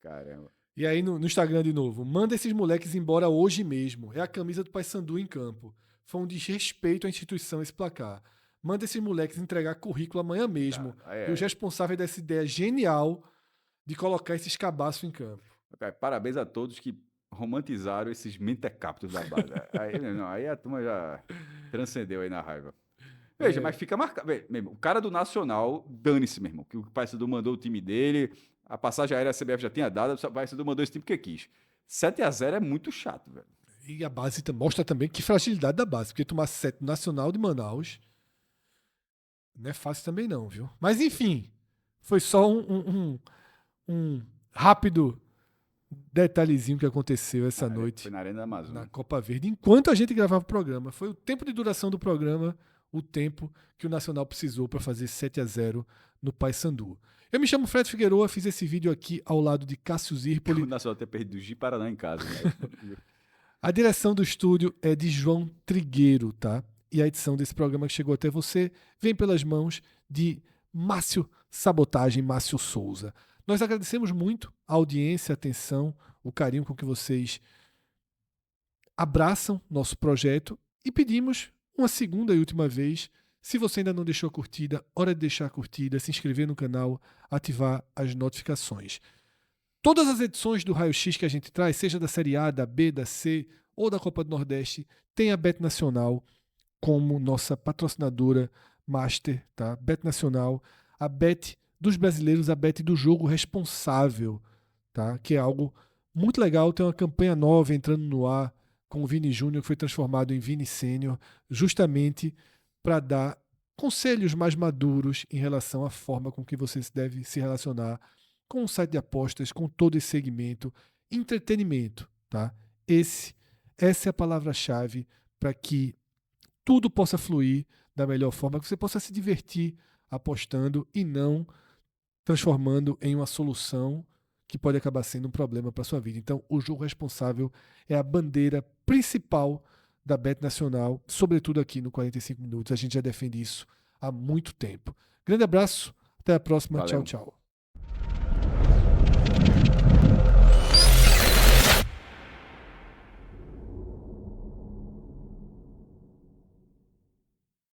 caramba. E aí no Instagram de novo, manda esses moleques embora hoje mesmo. É a camisa do Paysandu em campo. Foi um desrespeito à instituição esse placar. Manda esses moleques entregar currículo amanhã mesmo. E os responsáveis dessa ideia genial de colocar esses cabaços em campo. Okay, parabéns a todos que romantizaram esses mentecaptos da base. Aí a turma já transcendeu aí na raiva. Veja, mas fica marcado. O cara do Nacional, dane-se, meu irmão. Que o Paysandu mandou o time dele, a passagem aérea a CBF já tinha dado, o Paysandu mandou esse time porque quis. 7-0 é muito chato, velho. E a base mostra também que fragilidade da base, porque tomar 7 Nacional de Manaus não é fácil também não, viu? Mas enfim, foi só um rápido detalhezinho que aconteceu essa noite. Foi na Arena da Amazônia. Na Copa Verde, enquanto a gente gravava o programa. Foi o tempo de duração do programa, o tempo que o Nacional precisou para fazer 7-0 no Paysandu. Eu me chamo Fred Figueroa, fiz esse vídeo aqui ao lado de Cássio Zirpoli. O Nacional ter perdido o Gi Paraná em casa. Né? A direção do estúdio é de João Trigueiro, tá? E a edição desse programa que chegou até você vem pelas mãos de Márcio Sabotagem, Márcio Souza. Nós agradecemos muito a audiência, a atenção, o carinho com que vocês abraçam nosso projeto e pedimos uma segunda e última vez, se você ainda não deixou a curtida, hora de deixar a curtida, se inscrever no canal, ativar as notificações. Todas as edições do Raio X que a gente traz, seja da Série A, da B, da C ou da Copa do Nordeste, tem a Bet Nacional como nossa patrocinadora master, tá? Bet Nacional, a Bet dos brasileiros, a Bet do jogo responsável, tá? Que é algo muito legal. Tem uma campanha nova entrando no ar com o Vini Júnior, que foi transformado em Vini Sênior, justamente para dar conselhos mais maduros em relação à forma com que você deve se relacionar com o site de apostas, com todo esse segmento, entretenimento, tá? Essa é a palavra-chave para que tudo possa fluir da melhor forma, que você possa se divertir apostando e não transformando em uma solução que pode acabar sendo um problema para sua vida. Então, o jogo responsável é a bandeira principal da Bet Nacional, sobretudo aqui no 45 Minutos. A gente já defende isso há muito tempo. Grande abraço, até a próxima. Valeu. Tchau, tchau.